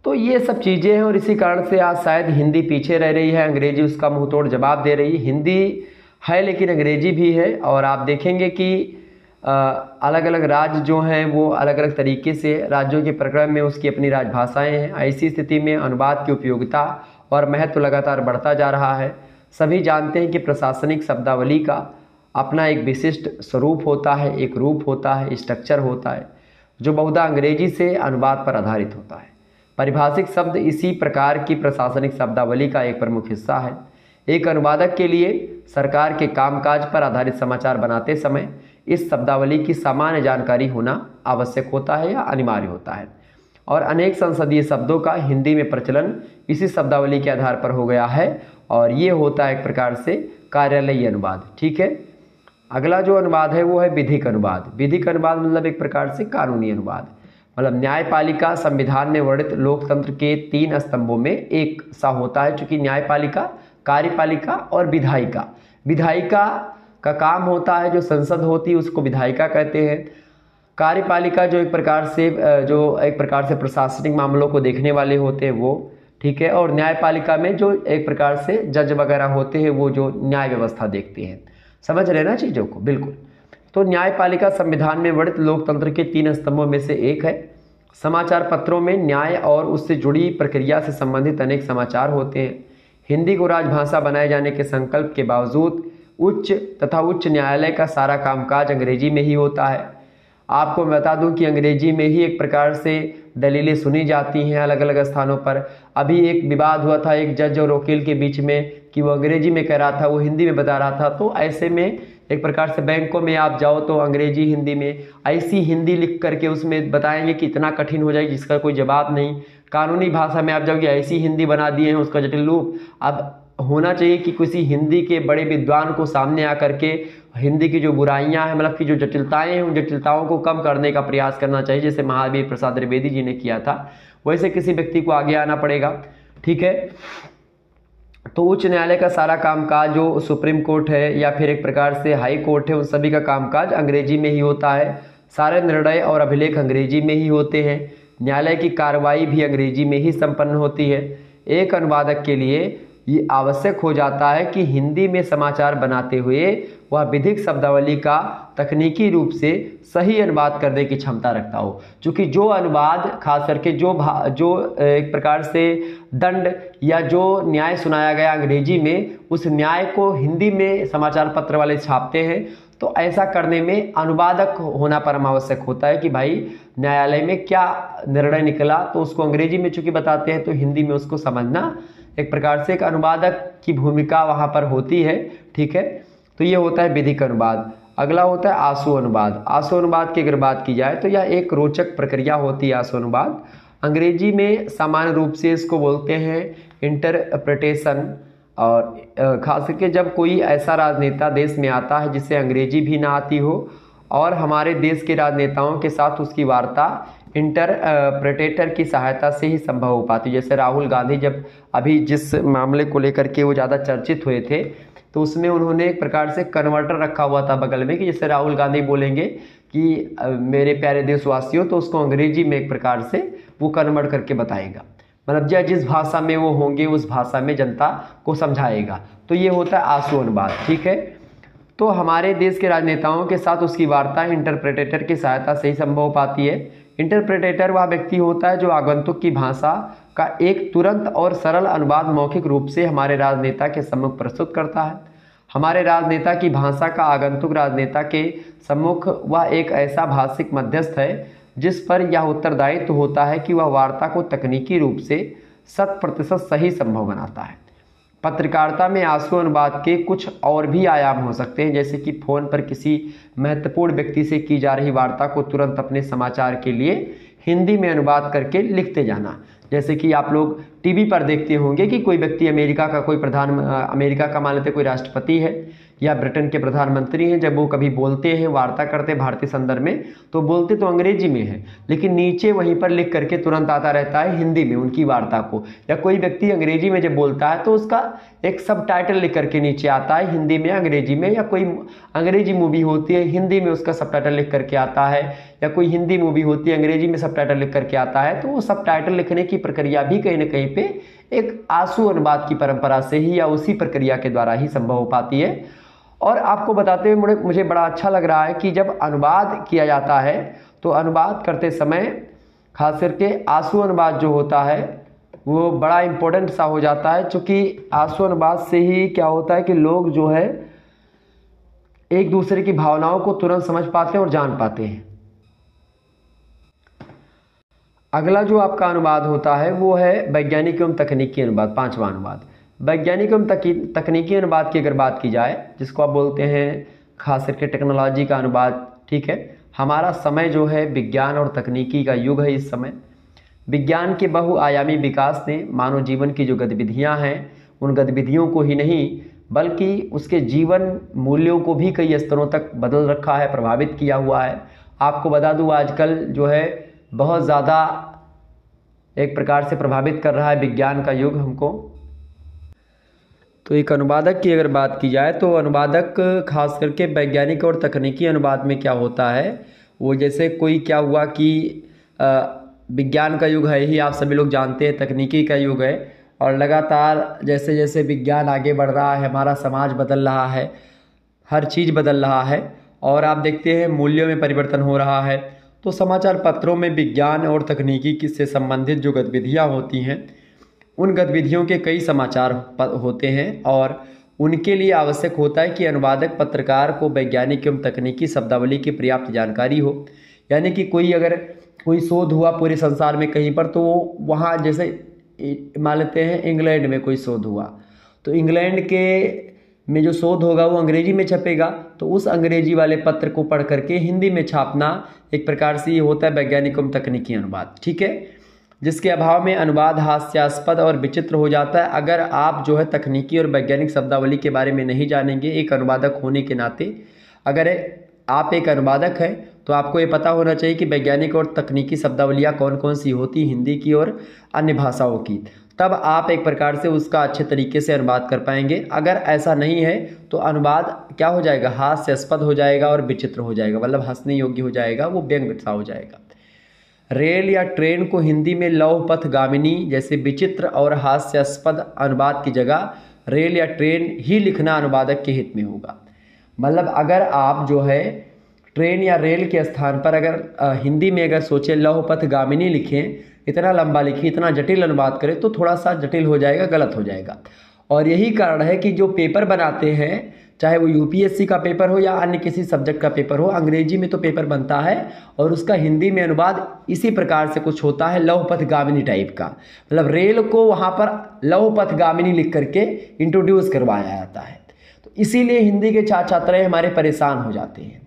तो ये सब चीज़ें हैं, और इसी कारण से आज शायद हिंदी पीछे रह रही है, अंग्रेजी उसका मुंह तोड़ जवाब दे रही है। हिंदी है लेकिन अंग्रेजी भी है, और आप देखेंगे कि अलग अलग राज्य जो हैं वो अलग अलग तरीके से राज्यों के प्रक्रम में उसकी अपनी राजभाषाएं हैं। ऐसी स्थिति में अनुवाद की उपयोगिता और महत्व लगातार बढ़ता जा रहा है। सभी जानते हैं कि प्रशासनिक शब्दावली का अपना एक विशिष्ट स्वरूप होता है, एक रूप होता है, स्ट्रक्चर होता है, जो बहुधा अंग्रेजी से अनुवाद पर आधारित होता है। पारिभाषिक शब्द इसी प्रकार की प्रशासनिक शब्दावली का एक प्रमुख हिस्सा है। एक अनुवादक के लिए सरकार के कामकाज पर आधारित समाचार बनाते समय इस शब्दावली की सामान्य जानकारी होना आवश्यक होता है या अनिवार्य होता है। और अनेक संसदीय शब्दों का हिंदी में प्रचलन इसी शब्दावली के आधार पर हो गया है, और ये होता है एक प्रकार से कार्यालयीय अनुवाद। ठीक है, अगला जो अनुवाद है वो है विधिक अनुवाद। विधिक अनुवाद मतलब एक प्रकार से कानूनी अनुवाद, मतलब न्यायपालिका संविधान में वर्णित लोकतंत्र के 3 स्तंभों में एक सा होता है। चूंकि न्यायपालिका, कार्यपालिका और विधायिका, विधायिका का काम होता है जो संसद होती है उसको विधायिका कहते हैं। कार्यपालिका जो एक प्रकार से प्रशासनिक मामलों को देखने वाले होते हैं वो, ठीक है। और न्यायपालिका में जो एक प्रकार से जज वगैरह होते हैं वो जो न्याय व्यवस्था देखते हैं। समझ रहे ना चीज़ों को, बिल्कुल। तो न्यायपालिका संविधान में वर्णित लोकतंत्र के 3 स्तंभों में से एक है। समाचार पत्रों में न्याय और उससे जुड़ी प्रक्रिया से संबंधित अनेक समाचार होते हैं। हिंदी को राजभाषा बनाए जाने के संकल्प के बावजूद उच्च न्यायालय का सारा कामकाज अंग्रेजी में ही होता है। आपको मैं बता दूं कि अंग्रेजी में ही एक प्रकार से दलीलें सुनी जाती हैं अलग अलग स्थानों पर। अभी एक विवाद हुआ था एक जज और वकील के बीच में कि वो अंग्रेजी में कह रहा था, वो हिंदी में बता रहा था। तो ऐसे में एक प्रकार से बैंकों में आप जाओ तो अंग्रेजी हिंदी में ऐसी हिंदी लिख करके उसमें बताएंगे कि इतना कठिन हो जाएगी जिसका कोई जवाब नहीं। कानूनी भाषा में आप जाओगे ऐसी हिंदी बना दिए हैं उसका जटिल रूप। अब होना चाहिए कि किसी हिंदी के बड़े विद्वान को सामने आकर के हिंदी की जो बुराइयां हैं, मतलब की जो जटिलताएं हैं, उन जटिलताओं को कम करने का प्रयास करना चाहिए, जैसे महावीर प्रसाद द्विवेदी जी ने किया था। वैसे किसी व्यक्ति को आगे आना पड़ेगा, ठीक है। तो उच्च न्यायालय का सारा कामकाज जो सुप्रीम कोर्ट है या फिर एक प्रकार से हाई कोर्ट है, उन सभी का कामकाज अंग्रेजी में ही होता है। सारे निर्णय और अभिलेख अंग्रेजी में ही होते हैं। न्यायालय की कार्रवाई भी अंग्रेजी में ही संपन्न होती है। एक अनुवादक के लिए ये आवश्यक हो जाता है कि हिंदी में समाचार बनाते हुए वह विधिक शब्दावली का तकनीकी रूप से सही अनुवाद करने की क्षमता रखता हो। क्योंकि जो अनुवाद खास करके जो एक प्रकार से दंड या जो न्याय सुनाया गया अंग्रेजी में, उस न्याय को हिंदी में समाचार पत्र वाले छापते हैं तो ऐसा करने में अनुवादक होना परम आवश्यक होता है कि भाई न्यायालय में क्या निर्णय निकला तो उसको अंग्रेजी में चूंकि बताते हैं तो हिंदी में उसको समझना, एक प्रकार से एक अनुवादक की भूमिका वहाँ पर होती है। ठीक है, तो ये होता है विधिक अनुवाद। अगला होता है आशु अनुवाद। आशु अनुवाद की अगर बात की जाए तो यह एक रोचक प्रक्रिया होती है। आशु अनुवाद अंग्रेजी में सामान्य रूप से इसको बोलते हैं इंटरप्रिटेशन, और खास करके जब कोई ऐसा राजनेता देश में आता है जिसे अंग्रेजी भी ना आती हो और हमारे देश के राजनेताओं के साथ उसकी वार्ता इंटरप्रेटेटर की सहायता से ही संभव हो पाती। जैसे राहुल गांधी जब अभी जिस मामले को लेकर के वो ज़्यादा चर्चित हुए थे तो उसमें उन्होंने एक प्रकार से कन्वर्टर रखा हुआ था बगल में कि जैसे राहुल गांधी बोलेंगे कि मेरे प्यारे देशवासियों, तो उसको अंग्रेजी में एक प्रकार से वो कन्वर्ट करके बताएगा, मतलब जिस भाषा में वो होंगे उस भाषा में जनता को समझाएगा। तो ये होता है आशु अनुवाद। ठीक है, तो हमारे देश के राजनेताओं के साथ उसकी वार्ता इंटरप्रेटेटर की सहायता से ही संभव हो पाती है। इंटरप्रेटेटर वह व्यक्ति होता है जो आगंतुक की भाषा का एक तुरंत और सरल अनुवाद मौखिक रूप से हमारे राजनेता के सम्मुख प्रस्तुत करता है। हमारे राजनेता की भाषा का आगंतुक राजनेता के सम्मुख वह एक ऐसा भाषिक मध्यस्थ है जिस पर यह उत्तरदायित्व होता है कि वह वार्ता को तकनीकी रूप से 100% सही संभव बनाता है। पत्रकारिता में आशु अनुवाद के कुछ और भी आयाम हो सकते हैं, जैसे कि फ़ोन पर किसी महत्वपूर्ण व्यक्ति से की जा रही वार्ता को तुरंत अपने समाचार के लिए हिंदी में अनुवाद करके लिखते जाना। जैसे कि आप लोग टीवी पर देखते होंगे कि कोई व्यक्ति अमेरिका का मान लेते कोई राष्ट्रपति है या ब्रिटेन के प्रधानमंत्री हैं, जब वो कभी बोलते हैं, वार्ता करते हैं भारतीय संदर्भ में, तो बोलते तो अंग्रेजी में है लेकिन नीचे वहीं पर लिख करके तुरंत आता रहता है हिंदी में उनकी वार्ता को। या कोई व्यक्ति अंग्रेजी में जब बोलता है तो उसका एक सब टाइटल लिख करके नीचे आता है हिंदी में अंग्रेजी में, या कोई अंग्रेजी मूवी होती है हिंदी में उसका सब टाइटल लिख करके आता है, या कोई हिंदी मूवी होती है अंग्रेजी में सब टाइटल लिख करके आता है। तो वो सब टाइटल लिखने की प्रक्रिया भी कहीं ना कहीं पे एक आशु अनुवाद की परंपरा से ही या उसी प्रक्रिया के द्वारा ही संभव हो पाती है। और आपको बताते हुए मुझे बड़ा अच्छा लग रहा है कि जब अनुवाद किया जाता है तो अनुवाद करते समय खास करके आशु अनुवाद जो होता है वो बड़ा इम्पोर्टेंट सा हो जाता है, क्योंकि आशु अनुवाद से ही क्या होता है कि लोग जो है एक दूसरे की भावनाओं को तुरंत समझ पाते हैं और जान पाते हैं। अगला जो आपका अनुवाद होता है वो है वैज्ञानिक एवं तकनीकी अनुवाद, 5वां अनुवाद। वैज्ञानिक एवं तकनीकी अनुवाद की अगर बात की जाए, जिसको आप बोलते हैं खास करके टेक्नोलॉजी का अनुवाद। ठीक है, हमारा समय जो है विज्ञान और तकनीकी का युग है। इस समय विज्ञान के बहुआयामी विकास ने मानव जीवन की जो गतिविधियां हैं उन गतिविधियों को ही नहीं बल्कि उसके जीवन मूल्यों को भी कई स्तरों तक बदल रखा है, प्रभावित किया हुआ है। आपको बता दूं आजकल जो है बहुत ज़्यादा एक प्रकार से प्रभावित कर रहा है विज्ञान का युग हमको। तो एक अनुवादक की अगर बात की जाए तो अनुवादक खास करके वैज्ञानिक और तकनीकी अनुवाद में क्या होता है, वो जैसे कोई क्या हुआ कि विज्ञान का युग है ही, आप सभी लोग जानते हैं, तकनीकी का युग है और लगातार जैसे जैसे विज्ञान आगे बढ़ रहा है हमारा समाज बदल रहा है, हर चीज़ बदल रहा है और आप देखते हैं मूल्यों में परिवर्तन हो रहा है। तो समाचार पत्रों में विज्ञान और तकनीकी से संबंधित जो गतिविधियाँ होती हैं उन गतिविधियों के कई समाचार होते हैं और उनके लिए आवश्यक होता है कि अनुवादक पत्रकार को वैज्ञानिक एवं तकनीकी शब्दावली की पर्याप्त जानकारी हो। यानी कि अगर कोई शोध हुआ पूरे संसार में कहीं पर, तो वहाँ जैसे मान लेते हैं इंग्लैंड में कोई शोध हुआ तो इंग्लैंड के में जो शोध होगा वो अंग्रेजी में छपेगा, तो उस अंग्रेजी वाले पत्र को पढ़ करके हिंदी में छापना एक प्रकार से ये होता है वैज्ञानिक एवं तकनीकी अनुवाद। ठीक है, जिसके अभाव में अनुवाद हास्यास्पद और विचित्र हो जाता है। अगर आप जो है तकनीकी और वैज्ञानिक शब्दावली के बारे में नहीं जानेंगे एक अनुवादक होने के नाते, अगर आप एक अनुवादक हैं तो आपको ये पता होना चाहिए कि वैज्ञानिक और तकनीकी शब्दावलियाँ कौन कौन सी होती, हिंदी की और अन्य भाषाओं की, तब आप एक प्रकार से उसका अच्छे तरीके से अनुवाद कर पाएंगे। अगर ऐसा नहीं है तो अनुवाद क्या हो जाएगा, हास्यास्पद हो जाएगा और विचित्र हो जाएगा, मतलब हंसने योग्य हो जाएगा, वो व्यंग्य सा हो जाएगा। रेल या ट्रेन को हिंदी में लौह पथ गामिनी जैसे विचित्र और हास्यास्पद अनुवाद की जगह रेल या ट्रेन ही लिखना अनुवादक के हित में होगा। मतलब अगर आप जो है ट्रेन या रेल के स्थान पर अगर हिंदी में अगर सोचें लौह पथ गामिनी लिखें, इतना लंबा लिखें, इतना जटिल अनुवाद करें तो थोड़ा सा जटिल हो जाएगा, गलत हो जाएगा। और यही कारण है कि जो पेपर बनाते हैं चाहे वो यूपीएससी का पेपर हो या अन्य किसी सब्जेक्ट का पेपर हो, अंग्रेजी में तो पेपर बनता है और उसका हिंदी में अनुवाद इसी प्रकार से कुछ होता है, लौह पथगामिनी टाइप का। मतलब रेल को वहाँ पर लौह पथगामिनी लिख करके इंट्रोड्यूस करवाया जाता है। तो इसीलिए हिंदी के छात्र छात्राएँ हमारे परेशान हो जाते हैं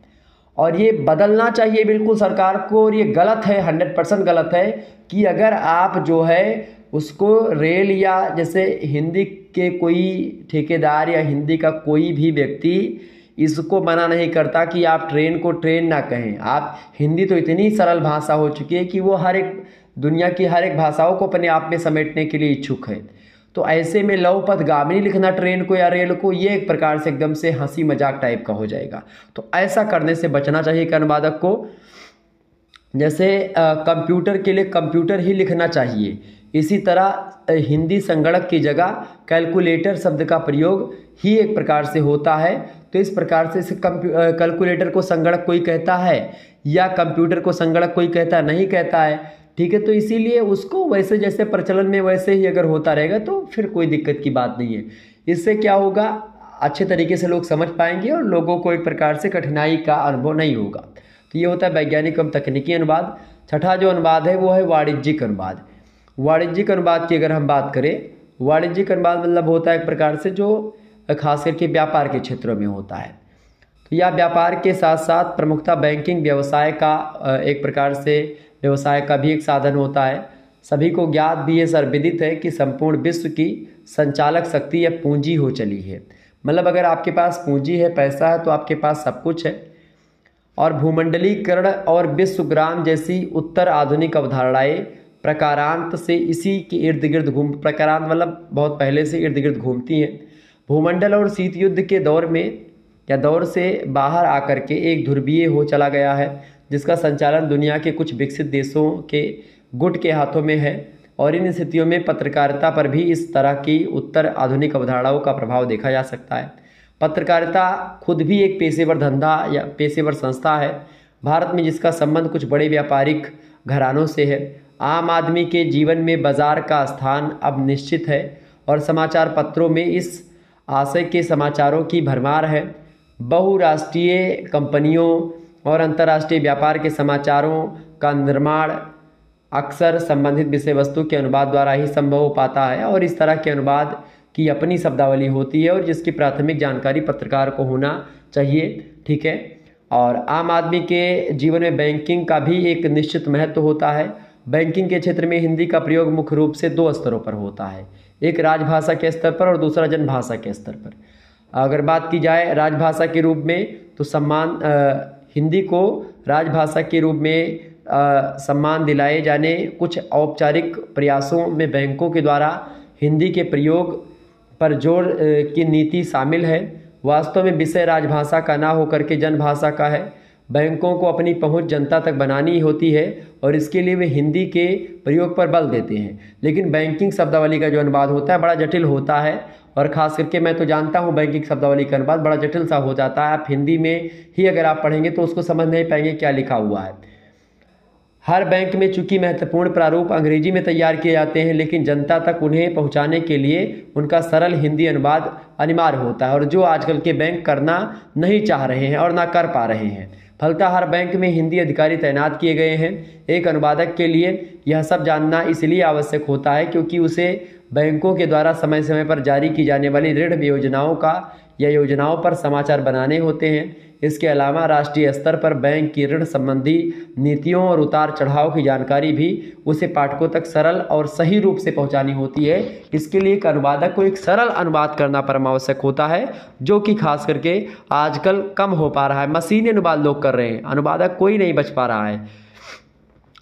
और ये बदलना चाहिए बिल्कुल सरकार को। और ये गलत है, 100% गलत है कि अगर आप जो है उसको रेल या जैसे हिंदी के कोई ठेकेदार या हिंदी का कोई भी व्यक्ति इसको मना नहीं करता कि आप ट्रेन को ट्रेन ना कहें। आप हिंदी तो इतनी सरल भाषा हो चुकी है कि वो हर एक दुनिया की हर एक भाषाओं को अपने आप में समेटने के लिए इच्छुक है। तो ऐसे में लौह पथगामिनी लिखना ट्रेन को या रेल को, ये एक प्रकार से एकदम से हंसी मजाक टाइप का हो जाएगा। तो ऐसा करने से बचना चाहिए कि अनुवादक को जैसे कंप्यूटर के लिए कंप्यूटर ही लिखना चाहिए, इसी तरह हिंदी संगणक की जगह कैलकुलेटर शब्द का प्रयोग ही एक प्रकार से होता है। तो इस प्रकार से कैलकुलेटर को संगणक कोई कहता है या कंप्यूटर को संगणक कोई कहता नहीं कहता है, ठीक है। तो इसीलिए उसको वैसे जैसे प्रचलन में वैसे ही अगर होता रहेगा तो फिर कोई दिक्कत की बात नहीं है। इससे क्या होगा, अच्छे तरीके से लोग समझ पाएंगे और लोगों को एक प्रकार से कठिनाई का अनुभव नहीं होगा। तो ये होता है वैज्ञानिक एवं तकनीकी अनुवाद। छठा जो अनुवाद है वो है वाणिज्यिक अनुवाद। वाणिज्यिक अनुवाद की अगर हम बात करें, वाणिज्यिक अनुवाद मतलब होता है एक प्रकार से जो खास करके व्यापार के क्षेत्रों में होता है। तो यह व्यापार के साथ साथ प्रमुखता बैंकिंग व्यवसाय का एक प्रकार से व्यवसाय का भी एक साधन होता है। सभी को ज्ञात भी है, सर्वविदित है कि संपूर्ण विश्व की संचालक शक्ति या पूंजी हो चली है। मतलब अगर आपके पास पूंजी है, पैसा है, तो आपके पास सब कुछ है। और भूमंडलीकरण और विश्वग्राम जैसी उत्तर आधुनिक अवधारणाएं प्रकारांत से इसी के इर्द गिर्द प्रकारांत मतलब बहुत पहले से इर्द गिर्द घूमती हैं। भूमंडल और शीत युद्ध के दौर में या दौर से बाहर आकर के एक ध्रुवीय हो चला गया है, जिसका संचालन दुनिया के कुछ विकसित देशों के गुट के हाथों में है। और इन स्थितियों में पत्रकारिता पर भी इस तरह की उत्तर आधुनिक अवधारणाओं का प्रभाव देखा जा सकता है। पत्रकारिता खुद भी एक पेशेवर धंधा या पेशेवर संस्था है भारत में, जिसका संबंध कुछ बड़े व्यापारिक घरानों से है। आम आदमी के जीवन में बाजार का स्थान अब निश्चित है और समाचार पत्रों में इस आशय के समाचारों की भरमार है। बहुराष्ट्रीय कंपनियों और अंतर्राष्ट्रीय व्यापार के समाचारों का निर्माण अक्सर संबंधित विषय वस्तु के अनुवाद द्वारा ही संभव हो पाता है। और इस तरह के अनुवाद की अपनी शब्दावली होती है और जिसकी प्राथमिक जानकारी पत्रकार को होना चाहिए, ठीक है। और आम आदमी के जीवन में बैंकिंग का भी एक निश्चित महत्व होता है। बैंकिंग के क्षेत्र में हिंदी का प्रयोग मुख्य रूप से 2 स्तरों पर होता है, एक राजभाषा के स्तर पर और दूसरा जनभाषा के स्तर पर। अगर बात की जाए राजभाषा के रूप में तो हिंदी को राजभाषा के रूप में सम्मान दिलाए जाने कुछ औपचारिक प्रयासों में बैंकों के द्वारा हिंदी के प्रयोग पर जोर की नीति शामिल है। वास्तव में विषय राजभाषा का ना होकर के जनभाषा का है। बैंकों को अपनी पहुंच जनता तक बनानी होती है और इसके लिए वे हिंदी के प्रयोग पर बल देते हैं। लेकिन बैंकिंग शब्दावली का जो अनुवाद होता है बड़ा जटिल होता है और ख़ास करके मैं तो जानता हूँ बैंकिंग शब्दावली का अनुवाद बड़ा जटिल सा हो जाता है। आप हिंदी में ही अगर आप पढ़ेंगे तो उसको समझ नहीं पाएंगे क्या लिखा हुआ है। हर बैंक में चूंकि महत्वपूर्ण प्रारूप अंग्रेजी में तैयार किए जाते हैं, लेकिन जनता तक उन्हें पहुंचाने के लिए उनका सरल हिंदी अनुवाद अनिवार्य होता है और जो आजकल के बैंक करना नहीं चाह रहे हैं और ना कर पा रहे हैं। फलतः हर बैंक में हिंदी अधिकारी तैनात किए गए हैं। एक अनुवादक के लिए यह सब जानना इसलिए आवश्यक होता है क्योंकि उसे बैंकों के द्वारा समय समय पर जारी की जाने वाली ऋण योजनाओं का या योजनाओं पर समाचार बनाने होते हैं। इसके अलावा राष्ट्रीय स्तर पर बैंक की ऋण संबंधी नीतियों और उतार चढ़ाव की जानकारी भी उसे पाठकों तक सरल और सही रूप से पहुंचानी होती है। इसके लिए एक अनुवादक को एक सरल अनुवाद करना परम आवश्यक होता है, जो कि खास करके आजकल कम हो पा रहा है। मशीनी अनुवाद लोग कर रहे हैं, अनुवादक कोई नहीं बच पा रहा है।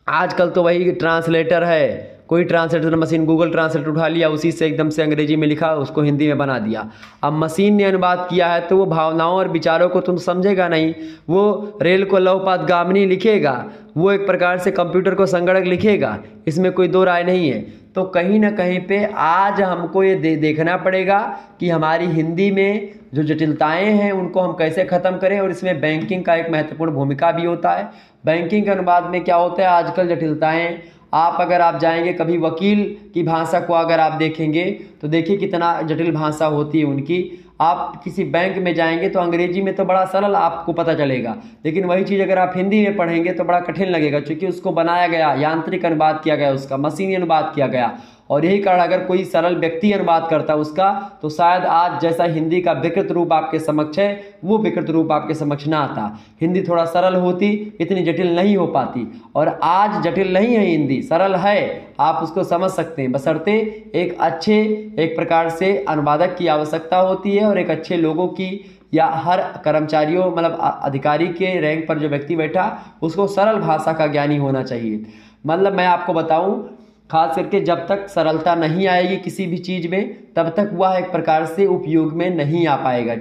आजकल तो वही ट्रांसलेटर है, कोई ट्रांसलेटर मशीन गूगल ट्रांसलेटर उठा लिया, उसी से एकदम से अंग्रेजी में लिखा, उसको हिंदी में बना दिया। अब मशीन ने अनुवाद किया है तो वो भावनाओं और विचारों को तुम समझेगा नहीं। वो रेल को लौह पथगामिनी लिखेगा, वो एक प्रकार से कंप्यूटर को संगणक लिखेगा, इसमें कोई दो राय नहीं है। तो कहीं ना कहीं पे आज हमको ये देखना पड़ेगा कि हमारी हिंदी में जो जटिलताएं हैं उनको हम कैसे ख़त्म करें। और इसमें बैंकिंग का एक महत्वपूर्ण भूमिका भी होता है। बैंकिंग के अनुवाद में क्या होता है, आजकल जटिलताएं अगर आप जाएंगे कभी वकील की भाषा को अगर आप देखेंगे तो देखिए कितना जटिल भाषा होती है उनकी। आप किसी बैंक में जाएंगे तो अंग्रेजी में तो बड़ा सरल आपको पता चलेगा, लेकिन वही चीज़ अगर आप हिंदी में पढ़ेंगे तो बड़ा कठिन लगेगा, क्योंकि उसको बनाया गया, यांत्रिक अनुवाद किया गया, उसका मशीनी अनुवाद किया गया। और यही कारण अगर कोई सरल व्यक्ति अनुवाद करता उसका, तो शायद आज जैसा हिंदी का विकृत रूप आपके समक्ष है वो विकृत रूप आपके समक्ष ना आता। हिंदी थोड़ा सरल होती, इतनी जटिल नहीं हो पाती, और आज जटिल नहीं है हिंदी, सरल है, आप उसको समझ सकते हैं, बशर्ते एक अच्छे एक प्रकार से अनुवादक की आवश्यकता होती है, और एक अच्छे लोगों की या हर कर्मचारियों मतलब अधिकारी के रैंक पर जो व्यक्ति बैठा उसको सरल भाषा का ज्ञानी होना चाहिए। मतलब मैं आपको बताऊं, खास करके जब तक सरलता नहीं आएगी किसी भी चीज़ में, तब तक वह एक प्रकार से उपयोग में नहीं आ पाएगा,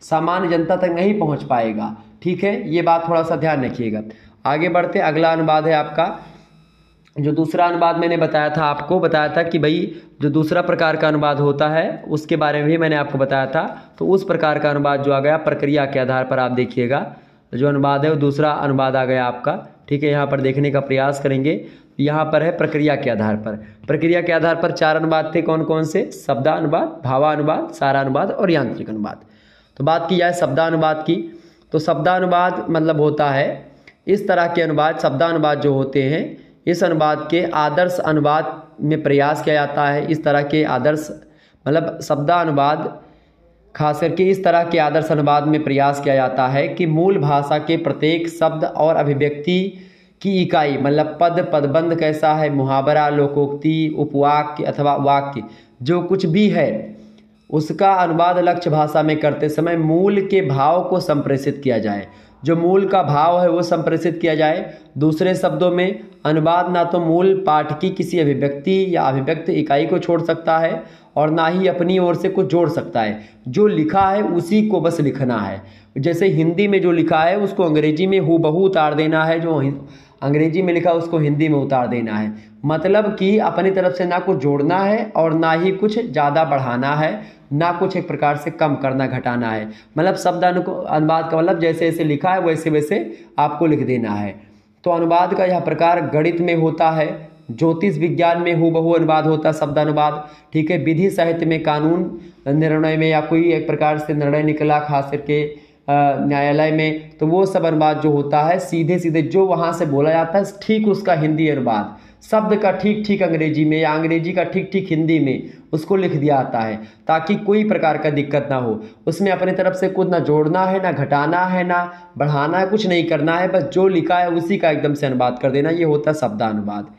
सामान्य जनता तक नहीं पहुंच पाएगा। ठीक है, ये बात थोड़ा सा ध्यान रखिएगा। आगे बढ़ते, अगला अनुवाद है आपका, जो दूसरा अनुवाद मैंने बताया था, आपको बताया था कि भाई जो दूसरा प्रकार का अनुवाद होता है उसके बारे में भी मैंने आपको बताया था। तो उस प्रकार का अनुवाद जो आ गया प्रक्रिया के आधार पर, आप देखिएगा जो अनुवाद है वो दूसरा अनुवाद आ गया आपका। ठीक है, यहाँ पर देखने का प्रयास करेंगे। यहाँ पर है प्रक्रिया के आधार पर। प्रक्रिया के आधार पर 4 अनुवाद थे, कौन कौन से? शब्दानुवाद, भावानुवाद, सारानुवाद और यांत्रिक अनुवाद। तो बात की जाए शब्दानुवाद की, तो शब्दानुवाद मतलब होता है इस तरह के अनुवाद, शब्दानुवाद जो होते हैं, इस अनुवाद के आदर्श अनुवाद में प्रयास किया जाता है। इस तरह के आदर्श मतलब शब्दानुवाद खास करके इस तरह के आदर्श अनुवाद में प्रयास किया जाता है कि मूल भाषा के प्रत्येक शब्द और अभिव्यक्ति की इकाई, मतलब पद, पदबंध कैसा है, मुहावरा, लोकोक्ति, उपवाक्य अथवा वाक्य, जो कुछ भी है उसका अनुवाद लक्ष्य भाषा में करते समय मूल के भाव को संप्रेषित किया जाए। जो मूल का भाव है वो संप्रेषित किया जाए। दूसरे शब्दों में, अनुवाद ना तो मूल पाठ की किसी अभिव्यक्ति या अभिव्यक्त इकाई को छोड़ सकता है और ना ही अपनी ओर से कुछ जोड़ सकता है। जो लिखा है उसी को बस लिखना है। जैसे हिंदी में जो लिखा है उसको अंग्रेजी में हूबहू उतार देना है, जो अंग्रेजी में लिखा उसको हिंदी में उतार देना है। मतलब कि अपनी तरफ से ना कुछ जोड़ना है और ना ही कुछ ज़्यादा बढ़ाना है, ना कुछ एक प्रकार से कम करना घटाना है। मतलब शब्द अनुवाद का मतलब जैसे जैसे लिखा है वैसे वैसे आपको लिख देना है। तो अनुवाद का यह प्रकार गणित में होता है, ज्योतिष विज्ञान में हूबहू अनुवाद होता है शब्दानुवाद। ठीक है, विधि साहित्य में, कानून निर्णय में या कोई एक प्रकार से निर्णय निकला खास करके न्यायालय में, तो वो सब अनुवाद जो होता है सीधे सीधे जो वहाँ से बोला जाता है ठीक उसका हिंदी अनुवाद, शब्द का ठीक ठीक अंग्रेजी में या अंग्रेजी का ठीक ठीक हिंदी में उसको लिख दिया जाता है, ताकि कोई प्रकार का दिक्कत ना हो। उसमें अपनी तरफ से कुछ ना जोड़ना है, ना घटाना है, ना बढ़ाना है, कुछ नहीं करना है, बस जो लिखा है उसी का एकदम से अनुवाद कर देना। ये होता है शब्दानुवाद।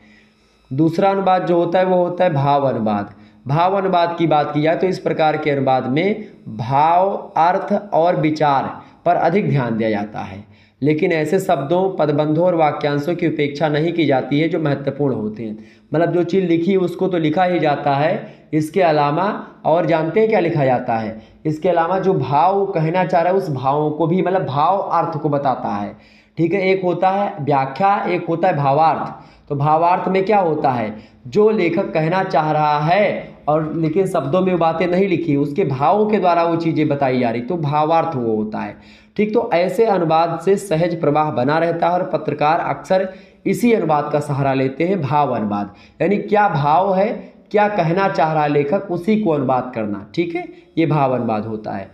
दूसरा अनुवाद जो होता है वो होता है भाव अनुवाद। भाव अनुवाद की बात की जाए तो इस प्रकार के अनुवाद में भाव, अर्थ और विचार पर अधिक ध्यान दिया जाता है, लेकिन ऐसे शब्दों, पदबंधों और वाक्यांशों की उपेक्षा नहीं की जाती है जो महत्वपूर्ण होते हैं। मतलब जो चीज़ लिखी उसको तो लिखा ही जाता है, इसके अलावा और जानते हैं क्या लिखा जाता है? इसके अलावा जो भाव कहना चाह रहा है उस भावों को भी, मतलब भाव अर्थ को बताता है। ठीक है, एक होता है व्याख्या, एक होता है भावार्थ। तो भावार्थ में क्या होता है, जो लेखक कहना चाह रहा है और लेकिन शब्दों में वो बातें नहीं लिखी, उसके भावों के द्वारा वो चीज़ें बताई जा रही, तो भावार्थ वो होता है। ठीक, तो ऐसे अनुवाद से सहज प्रवाह बना रहता है और पत्रकार अक्सर इसी अनुवाद का सहारा लेते हैं, भाव अनुवाद। यानी क्या भाव है, क्या कहना चाह रहा है लेखक, उसी को अनुवाद करना। ठीक है, ये भाव अनुवाद होता है।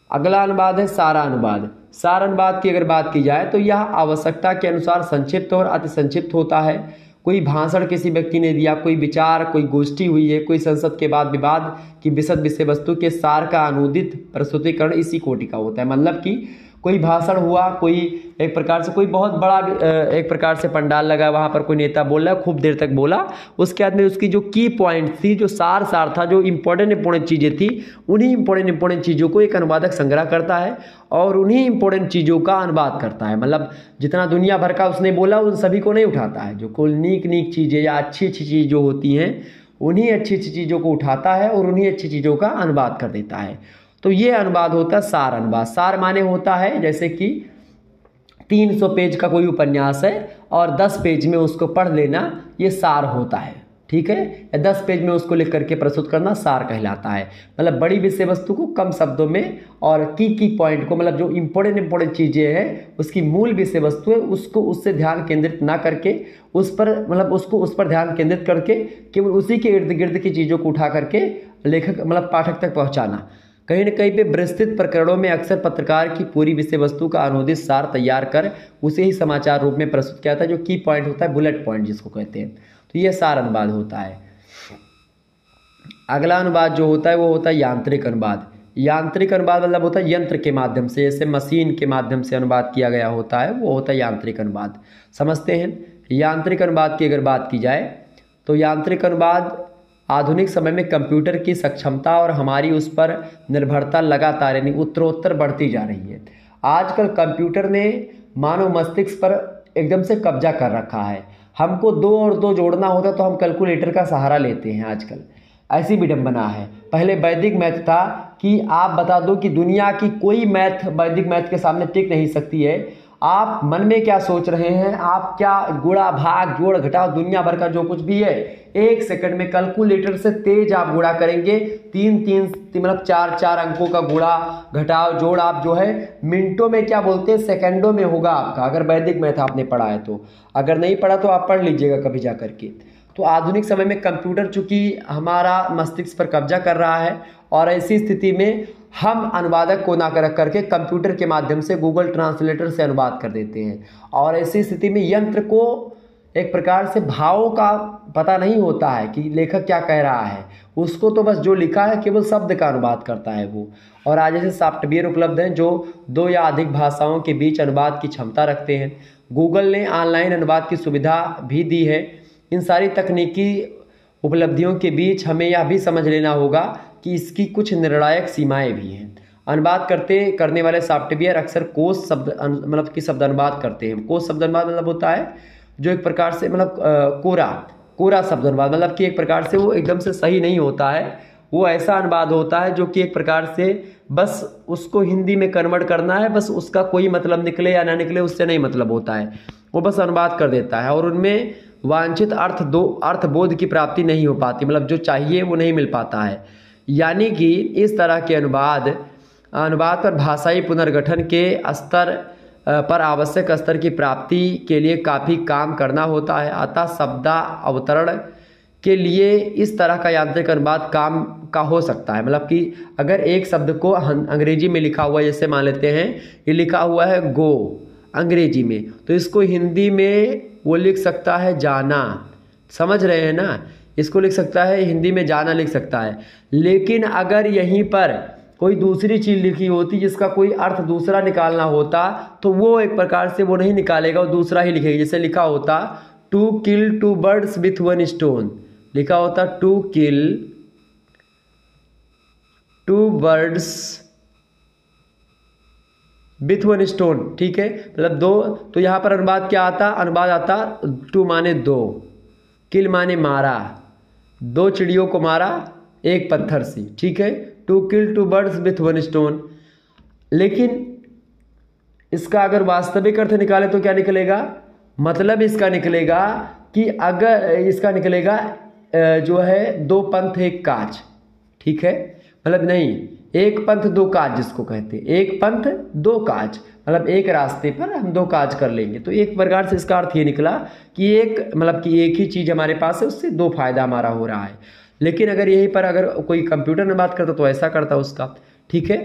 अगला अनुवाद है सारा अनुवाद। सार अनुवाद की अगर बात की जाए तो यह आवश्यकता के अनुसार संक्षिप्त और अति संक्षिप्त होता है। कोई भाषण किसी व्यक्ति ने दिया, कोई विचार, कोई गोष्ठी हुई है, कोई संसद के बाद विवाद की विशद विषय वस्तु के सार का अनुदित प्रस्तुतिकरण इसी कोटि का होता है। मतलब कि कोई भाषण हुआ, कोई एक प्रकार से कोई बहुत बड़ा एक प्रकार से पंडाल लगा, वहाँ पर कोई नेता बोल रहा है, खूब देर तक बोला, उसके बाद में उसकी जो की पॉइंट थी, जो सार था, जो इंपॉर्टेंट चीज़ें थी, उन्हीं इंपॉर्टेंट चीज़ों को एक अनुवादक संग्रह करता है और उन्हीं इंपॉर्टेंट चीज़ों का अनुवाद करता है। मतलब जितना दुनिया भर का उसने बोला उन सभी को नहीं उठाता है, जो कोई नीक चीज़ें या अच्छी चीज़ जो होती हैं उन्हीं अच्छी चीज़ों को उठाता है और उन्हीं अच्छी चीज़ों का अनुवाद कर देता है। तो ये अनुवाद होता है सार अनुवाद। सार माने होता है जैसे कि 300 पेज का कोई उपन्यास है और 10 पेज में उसको पढ़ लेना, ये सार होता है। ठीक है, 10 पेज में उसको लिख करके प्रस्तुत करना सार कहलाता है। मतलब बड़ी विषय वस्तु को कम शब्दों में और की पॉइंट को, मतलब जो इंपॉर्टेंट चीज़ें हैं उसकी मूल विषय वस्तु है उसको, उससे ध्यान केंद्रित ना करके उस पर, मतलब उसको उस पर ध्यान केंद्रित करके केवल उसी के इर्द गिर्द की चीज़ों को उठा करके लेखक मतलब पाठक तक पहुँचाना। कहीं न कहीं पे विस्तृत प्रकरणों में अक्सर पत्रकार की पूरी विषय वस्तु का अनुदित सार तैयार कर उसे ही समाचार रूप में प्रस्तुत किया जाता है, जो की पॉइंट होता है, बुलेट पॉइंट जिसको कहते हैं। तो ये सार अनुवाद होता है। अगला अनुवाद जो होता है वो होता है यांत्रिक अनुवाद। यांत्रिक अनुवाद मतलब होता है यंत्र के माध्यम से, जैसे मशीन के माध्यम से अनुवाद किया गया होता है, वो होता है यांत्रिक अनुवाद। समझते हैं। यांत्रिक अनुवाद की अगर बात की जाए तो यांत्रिक अनुवाद आधुनिक समय में कंप्यूटर की सक्षमता और हमारी उस पर निर्भरता लगातार यानी उत्तरोत्तर बढ़ती जा रही है। आजकल कंप्यूटर ने मानव मस्तिष्क पर एकदम से कब्जा कर रखा है। हमको 2 और 2 जोड़ना होता तो हम कैलकुलेटर का सहारा लेते हैं आजकल। ऐसी विडंबना है। पहले वैदिक मैथ था कि आप बता दो कि दुनिया की कोई मैथ वैदिक मैथ के सामने टिक नहीं सकती है। आप मन में क्या सोच रहे हैं, आप क्या गुणा भाग जोड़ घटाव दुनिया भर का जो कुछ भी है 1 सेकंड में कैलकुलेटर से तेज आप गुणा करेंगे। 3 मतलब 4 अंकों का गुणा घटाव जोड़ आप जो है मिनटों में क्या बोलते हैं सेकंडों में होगा आपका, अगर वैदिक मैथ आपने पढ़ा है तो। अगर नहीं पढ़ा तो आप पढ़ लीजिएगा कभी जा करके। तो आधुनिक समय में कंप्यूटर चूंकि हमारा मस्तिष्क पर कब्जा कर रहा है और ऐसी स्थिति में हम अनुवादक को ना करके कंप्यूटर के माध्यम से गूगल ट्रांसलेटर से अनुवाद कर देते हैं। और ऐसी स्थिति में यंत्र को एक प्रकार से भावों का पता नहीं होता है कि लेखक क्या कह रहा है, उसको तो बस जो लिखा है केवल शब्द का अनुवाद करता है वो। और आज ऐसे सॉफ्टवेयर उपलब्ध हैं जो 2 या अधिक भाषाओं के बीच अनुवाद की क्षमता रखते हैं। गूगल ने ऑनलाइन अनुवाद की सुविधा भी दी है। इन सारी तकनीकी उपलब्धियों के बीच हमें यह भी समझ लेना होगा कि इसकी कुछ निर्णायक सीमाएं भी हैं। अनुवाद करने वाले सॉफ्टवेयर अक्सर कोश शब्द मतलब कि शब्द अनुवाद करते हैं। कोश शब्द अनुवाद मतलब होता है जो एक प्रकार से मतलब कोरा शब्द अनुवाद, मतलब कि एक प्रकार से वो एकदम से सही नहीं होता है। वो ऐसा अनुवाद होता है जो कि एक प्रकार से बस उसको हिंदी में कन्वर्ट करना है, बस उसका कोई मतलब निकले या ना निकले उससे नहीं मतलब होता है, वो बस अनुवाद कर देता है और उनमें वांछित अर्थबोध की प्राप्ति नहीं हो पाती, मतलब जो चाहिए वो नहीं मिल पाता है। यानी कि इस तरह के अनुवाद पर भाषाई पुनर्गठन के स्तर पर आवश्यक स्तर की प्राप्ति के लिए काफ़ी काम करना होता है। अतः शब्दा अवतरण के लिए इस तरह का यांत्रिक अनुवाद काम का हो सकता है। मतलब कि अगर एक शब्द को अंग्रेजी में लिखा हुआ है, जैसे मान लेते हैं ये लिखा हुआ है गो अंग्रेजी में, तो इसको हिंदी में वो लिख सकता है जाना। समझ रहे हैं ना, इसको लिख सकता है हिंदी में जाना लिख सकता है। लेकिन अगर यहीं पर कोई दूसरी चीज़ लिखी होती जिसका कोई अर्थ दूसरा निकालना होता तो वो एक प्रकार से वो नहीं निकालेगा, वो दूसरा ही लिखेगा। जैसे लिखा होता to kill 2 birds with 1 stone, लिखा होता to kill 2 birds with 1 stone, ठीक है, मतलब 2। तो यहाँ पर अनुवाद क्या आता, अनुवाद आता 2 माने 2, किल माने मारा, 2 चिड़ियों को मारा 1 पत्थर से, ठीक है, to kill 2 birds with 1 stone। लेकिन इसका अगर वास्तविक अर्थ निकाले तो क्या निकलेगा, मतलब इसका निकलेगा कि अगर इसका निकलेगा जो है 2 पंथ 1 काज, ठीक है, मतलब नहीं 1 पंथ 2 काज जिसको कहते हैं, 1 पंथ 2 काज, मतलब एक रास्ते पर हम 2 काज कर लेंगे। तो एक प्रकार से इसका अर्थ ये निकला कि मतलब कि एक ही चीज़ हमारे पास है, उससे 2 फायदा हमारा हो रहा है। लेकिन अगर यहीं पर अगर कोई कंप्यूटर में बात करता तो ऐसा करता उसका, ठीक है।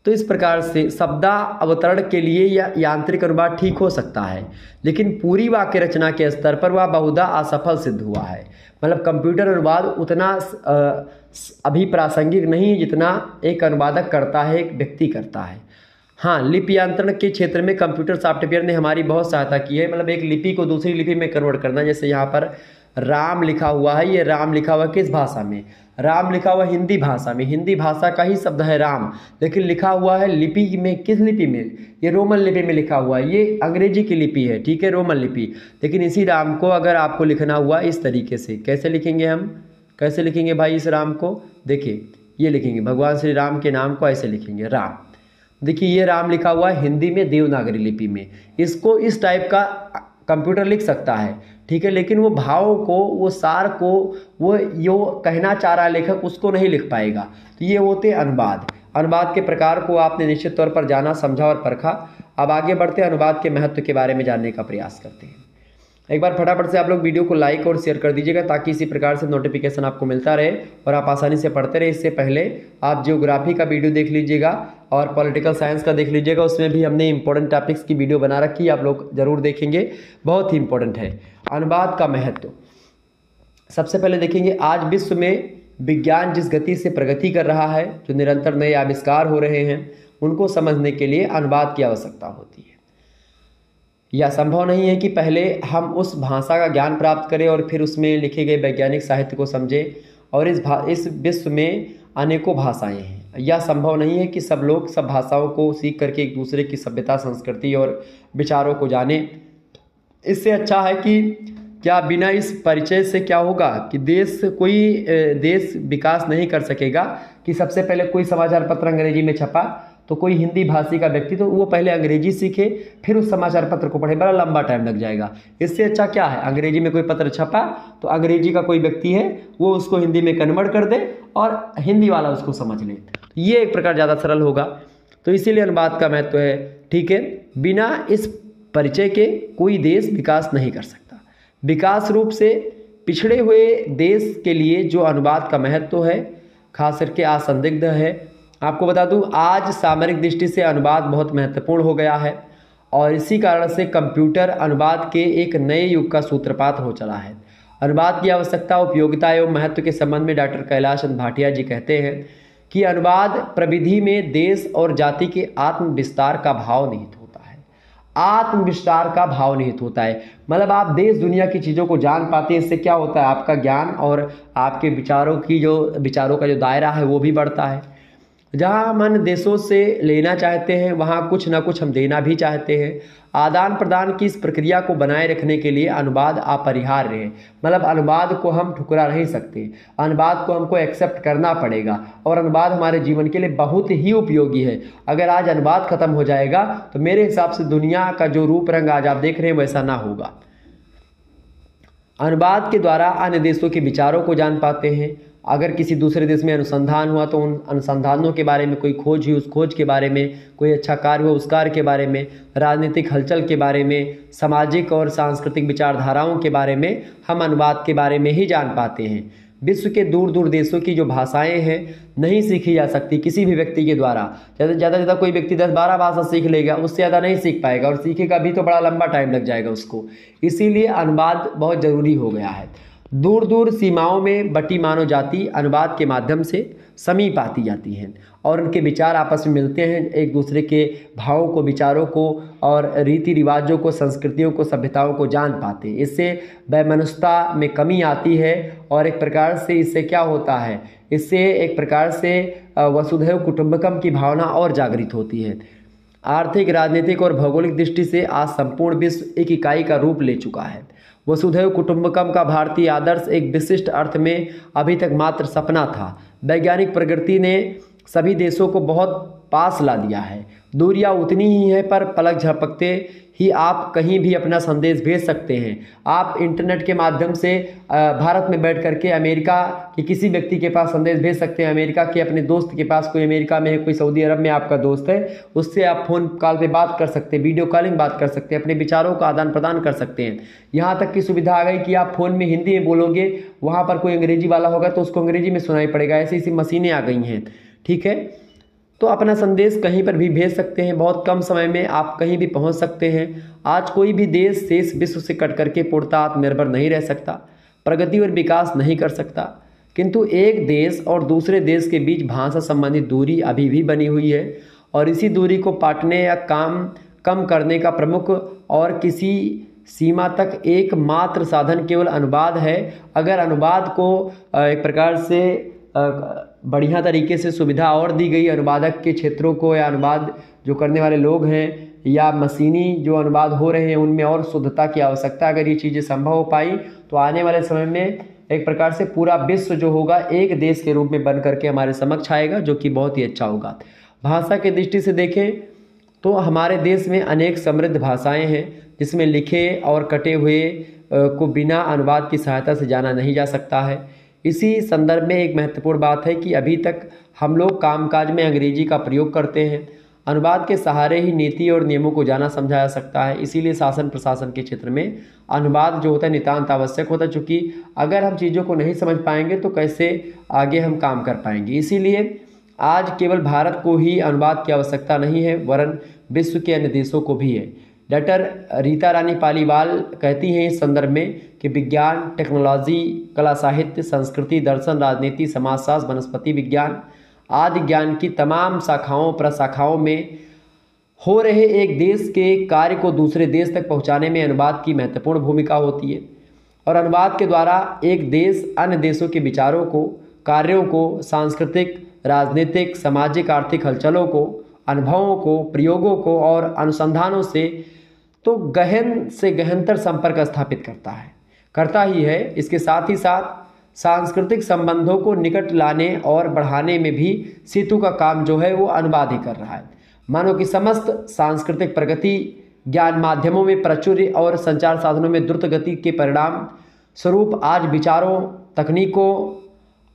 तो इस प्रकार से शब्दा अवतरण के लिए या यांत्रिक अनुवाद ठीक हो सकता है, लेकिन पूरी वाक्य रचना के स्तर पर वह बहुधा असफल सिद्ध हुआ है। मतलब कंप्यूटर अनुवाद उतना अभी प्रासंगिक नहीं जितना एक अनुवादक करता है, एक व्यक्ति करता है। हाँ, लिपि यांत्रण के क्षेत्र में कंप्यूटर सॉफ्टवेयर ने हमारी बहुत सहायता की है। मतलब एक लिपि को दूसरी लिपि में कन्वर्ट करना, जैसे यहाँ पर राम लिखा हुआ है, ये राम लिखा हुआ किस भाषा में, राम लिखा हुआ हिंदी भाषा में, हिंदी भाषा का ही शब्द है राम, लेकिन लिखा हुआ है लिपि में, किस लिपि में, ये रोमन लिपि में लिखा हुआ है। ये अंग्रेजी की लिपि है, ठीक है, रोमन लिपि। लेकिन इसी राम को अगर आपको लिखना हुआ इस तरीके से, कैसे लिखेंगे हम, कैसे लिखेंगे भाई इस राम को, देखिए ये लिखेंगे, भगवान श्री राम के नाम को ऐसे लिखेंगे राम। देखिए ये राम लिखा हुआ है हिंदी में देवनागरी लिपि में, इसको इस टाइप का कंप्यूटर लिख सकता है, ठीक है, लेकिन वो भावों को, वो सार को, वो जो कहना चाह रहा है लेखक उसको नहीं लिख पाएगा। तो ये होते अनुवाद। अनुवाद के प्रकार को आपने निश्चित तौर पर जाना, समझा और परखा। अब आगे बढ़ते अनुवाद के महत्व के बारे में जानने का प्रयास करते हैं। एक बार फटाफट से आप लोग वीडियो को लाइक और शेयर कर दीजिएगा ताकि इसी प्रकार से नोटिफिकेशन आपको मिलता रहे और आप आसानी से पढ़ते रहे। इससे पहले आप जियोग्राफी का वीडियो देख लीजिएगा और पॉलिटिकल साइंस का देख लीजिएगा, उसमें भी हमने इंपॉर्टेंट टॉपिक्स की वीडियो बना रखी है, आप लोग जरूर देखेंगे, बहुत ही इंपॉर्टेंट है। अनुवाद का महत्व सबसे पहले देखेंगे। आज विश्व में विज्ञान जिस गति से प्रगति कर रहा है, जो निरंतर नए आविष्कार हो रहे हैं, उनको समझने के लिए अनुवाद की आवश्यकता होती है। यह संभव नहीं है कि पहले हम उस भाषा का ज्ञान प्राप्त करें और फिर उसमें लिखे गए वैज्ञानिक साहित्य को समझें। और इस विश्व में अनेकों भाषाएं हैं। यह संभव नहीं है कि सब लोग सब भाषाओं को सीख करके एक दूसरे की सभ्यता, संस्कृति और विचारों को जाने। इससे अच्छा है कि क्या बिना इस परिचय से क्या होगा कि देश विकास नहीं कर सकेगा। कि सबसे पहले कोई समाचार पत्र अंग्रेजी में छपा तो कोई हिंदी भाषी का व्यक्ति तो वो पहले अंग्रेजी सीखे फिर उस समाचार पत्र को पढ़े, बड़ा लंबा टाइम लग जाएगा। इससे अच्छा क्या है, अंग्रेजी में कोई पत्र छपा तो अंग्रेजी का कोई व्यक्ति है वो उसको हिंदी में कन्वर्ट कर दे और हिंदी वाला उसको समझ ले, तो ये एक प्रकार ज़्यादा सरल होगा। तो इसीलिए अनुवाद का महत्व है। ठीक है, बिना इस परिचय के कोई देश विकास नहीं कर सकता। विकास रूप से पिछड़े हुए देश के लिए जो अनुवाद का महत्व है खास करके असंदिग्ध है। आपको बता दूं, आज सामरिक दृष्टि से अनुवाद बहुत महत्वपूर्ण हो गया है और इसी कारण से कंप्यूटर अनुवाद के एक नए युग का सूत्रपात हो चला है। अनुवाद की आवश्यकता, उपयोगिता एवं महत्व के संबंध में डॉक्टर कैलाश चंद्र भाटिया जी कहते हैं कि अनुवाद प्रविधि में देश और जाति के आत्म विस्तार का भाव निहित होता है। आत्म विस्तार का भाव निहित होता है, मतलब आप देश दुनिया की चीज़ों को जान पाते हैं। इससे क्या होता है, आपका ज्ञान और आपके विचारों का जो दायरा है वो भी बढ़ता है। जहाँ हम अन्य देशों से लेना चाहते हैं वहाँ कुछ ना कुछ हम देना भी चाहते हैं। आदान प्रदान की इस प्रक्रिया को बनाए रखने के लिए अनुवाद अपरिहार्य है। मतलब अनुवाद को हम ठुकरा नहीं सकते, अनुवाद को हमको एक्सेप्ट करना पड़ेगा और अनुवाद हमारे जीवन के लिए बहुत ही उपयोगी है। अगर आज अनुवाद खत्म हो जाएगा तो मेरे हिसाब से दुनिया का जो रूप रंग आज आप देख रहे हैं वैसा ना होगा। अनुवाद के द्वारा अन्य देशों के विचारों को जान पाते हैं। अगर किसी दूसरे देश में अनुसंधान हुआ तो उन अनुसंधानों के बारे में, कोई खोज हुई उस खोज के बारे में, कोई अच्छा कार्य हुआ उस कार्य के बारे में, राजनीतिक हलचल के बारे में, सामाजिक और सांस्कृतिक विचारधाराओं के बारे में हम अनुवाद के बारे में ही जान पाते हैं। विश्व के दूर दूर देशों की जो भाषाएं हैं नहीं सीखी जा सकती किसी भी व्यक्ति के द्वारा। ज़्यादा कोई व्यक्ति 10-12 भाषा सीख लेगा, उससे ज़्यादा नहीं सीख पाएगा और सीखेगा भी तो बड़ा लंबा टाइम लग जाएगा उसको। इसीलिए अनुवाद बहुत ज़रूरी हो गया है। दूर दूर सीमाओं में बटी मानव जाति अनुवाद के माध्यम से समीप आती जाती हैं और उनके विचार आपस में मिलते हैं, एक दूसरे के भावों को, विचारों को और रीति रिवाजों को, संस्कृतियों को, सभ्यताओं को जान पाते हैं। इससे वैमनस्यता में कमी आती है और एक प्रकार से इससे क्या होता है, इससे एक प्रकार से वसुधैव कुटुंबकम की भावना और जागृत होती है। आर्थिक, राजनीतिक और भौगोलिक दृष्टि से आज संपूर्ण विश्व एक इकाई का रूप ले चुका है। वसुधैव कुटुंबकम का भारतीय आदर्श एक विशिष्ट अर्थ में अभी तक मात्र सपना था। वैज्ञानिक प्रगति ने सभी देशों को बहुत पास ला दिया है। दूरियां उतनी ही हैं पर पलक झपकते ही आप कहीं भी अपना संदेश भेज सकते हैं। आप इंटरनेट के माध्यम से भारत में बैठ करके अमेरिका के किसी व्यक्ति के पास संदेश भेज सकते हैं। अमेरिका के अपने दोस्त के पास, कोई अमेरिका में है, कोई सऊदी अरब में आपका दोस्त है, उससे आप फ़ोन कॉल पे बात कर सकते हैं, वीडियो कॉलिंग बात कर सकते हैं, अपने विचारों का आदान प्रदान कर सकते हैं। यहाँ तक की सुविधा आ गई कि आप फ़ोन में हिंदी में बोलोगे, वहाँ पर कोई अंग्रेजी वाला होगा तो उसको अंग्रेजी में सुनाई पड़ेगा। ऐसी ऐसी मशीनें आ गई हैं। ठीक है, तो अपना संदेश कहीं पर भी भेज सकते हैं। बहुत कम समय में आप कहीं भी पहुंच सकते हैं। आज कोई भी देश शेष विश्व से कट करके पूर्णतः आत्मनिर्भर नहीं रह सकता, प्रगति और विकास नहीं कर सकता, किंतु एक देश और दूसरे देश के बीच भाषा संबंधित दूरी अभी भी बनी हुई है और इसी दूरी को पाटने या कम करने का प्रमुख और किसी सीमा तक एकमात्र साधन केवल अनुवाद है। अगर अनुवाद को एक प्रकार से बढ़िया तरीके से सुविधा और दी गई अनुवादक के क्षेत्रों को, या अनुवाद जो करने वाले लोग हैं, या मशीनी जो अनुवाद हो रहे हैं उनमें और शुद्धता की आवश्यकता, अगर ये चीज़ें संभव हो पाई तो आने वाले समय में एक प्रकार से पूरा विश्व जो होगा एक देश के रूप में बन करके हमारे समक्ष आएगा, जो कि बहुत ही अच्छा होगा। भाषा की दृष्टि से देखें तो हमारे देश में अनेक समृद्ध भाषाएँ हैं जिसमें लिखे और कटे हुए को बिना अनुवाद की सहायता से जाना नहीं जा सकता है। इसी संदर्भ में एक महत्वपूर्ण बात है कि अभी तक हम लोग कामकाज में अंग्रेजी का प्रयोग करते हैं। अनुवाद के सहारे ही नीति और नियमों को जाना समझा जा सकता है। इसीलिए शासन प्रशासन के क्षेत्र में अनुवाद जो होता है नितांत आवश्यक होता है, चूँकि अगर हम चीज़ों को नहीं समझ पाएंगे तो कैसे आगे हम काम कर पाएंगे। इसीलिए आज केवल भारत को ही अनुवाद की आवश्यकता नहीं है, वरन विश्व के अन्य देशों को भी है। डॉक्टर रीता रानी पालीवाल कहती हैं इस संदर्भ में कि विज्ञान, टेक्नोलॉजी, कला, साहित्य, संस्कृति, दर्शन, राजनीति, समाजशास्त्र, वनस्पति विज्ञान आदि ज्ञान की तमाम शाखाओं प्रशाखाओं में हो रहे एक देश के कार्य को दूसरे देश तक पहुंचाने में अनुवाद की महत्वपूर्ण भूमिका होती है। और अनुवाद के द्वारा एक देश अन्य देशों के विचारों को, कार्यों को, सांस्कृतिक, राजनीतिक, सामाजिक, आर्थिक हलचलों को, अनुभवों को, प्रयोगों को और अनुसंधानों से तो गहन से गहनतर संपर्क स्थापित करता ही है। इसके साथ ही साथ सांस्कृतिक संबंधों को निकट लाने और बढ़ाने में भी सेतु का काम जो है वो अनुवाद ही कर रहा है। मानो कि समस्त सांस्कृतिक प्रगति ज्ञान माध्यमों में प्राचुर्य और संचार साधनों में द्रुत गति के परिणाम स्वरूप आज विचारों, तकनीकों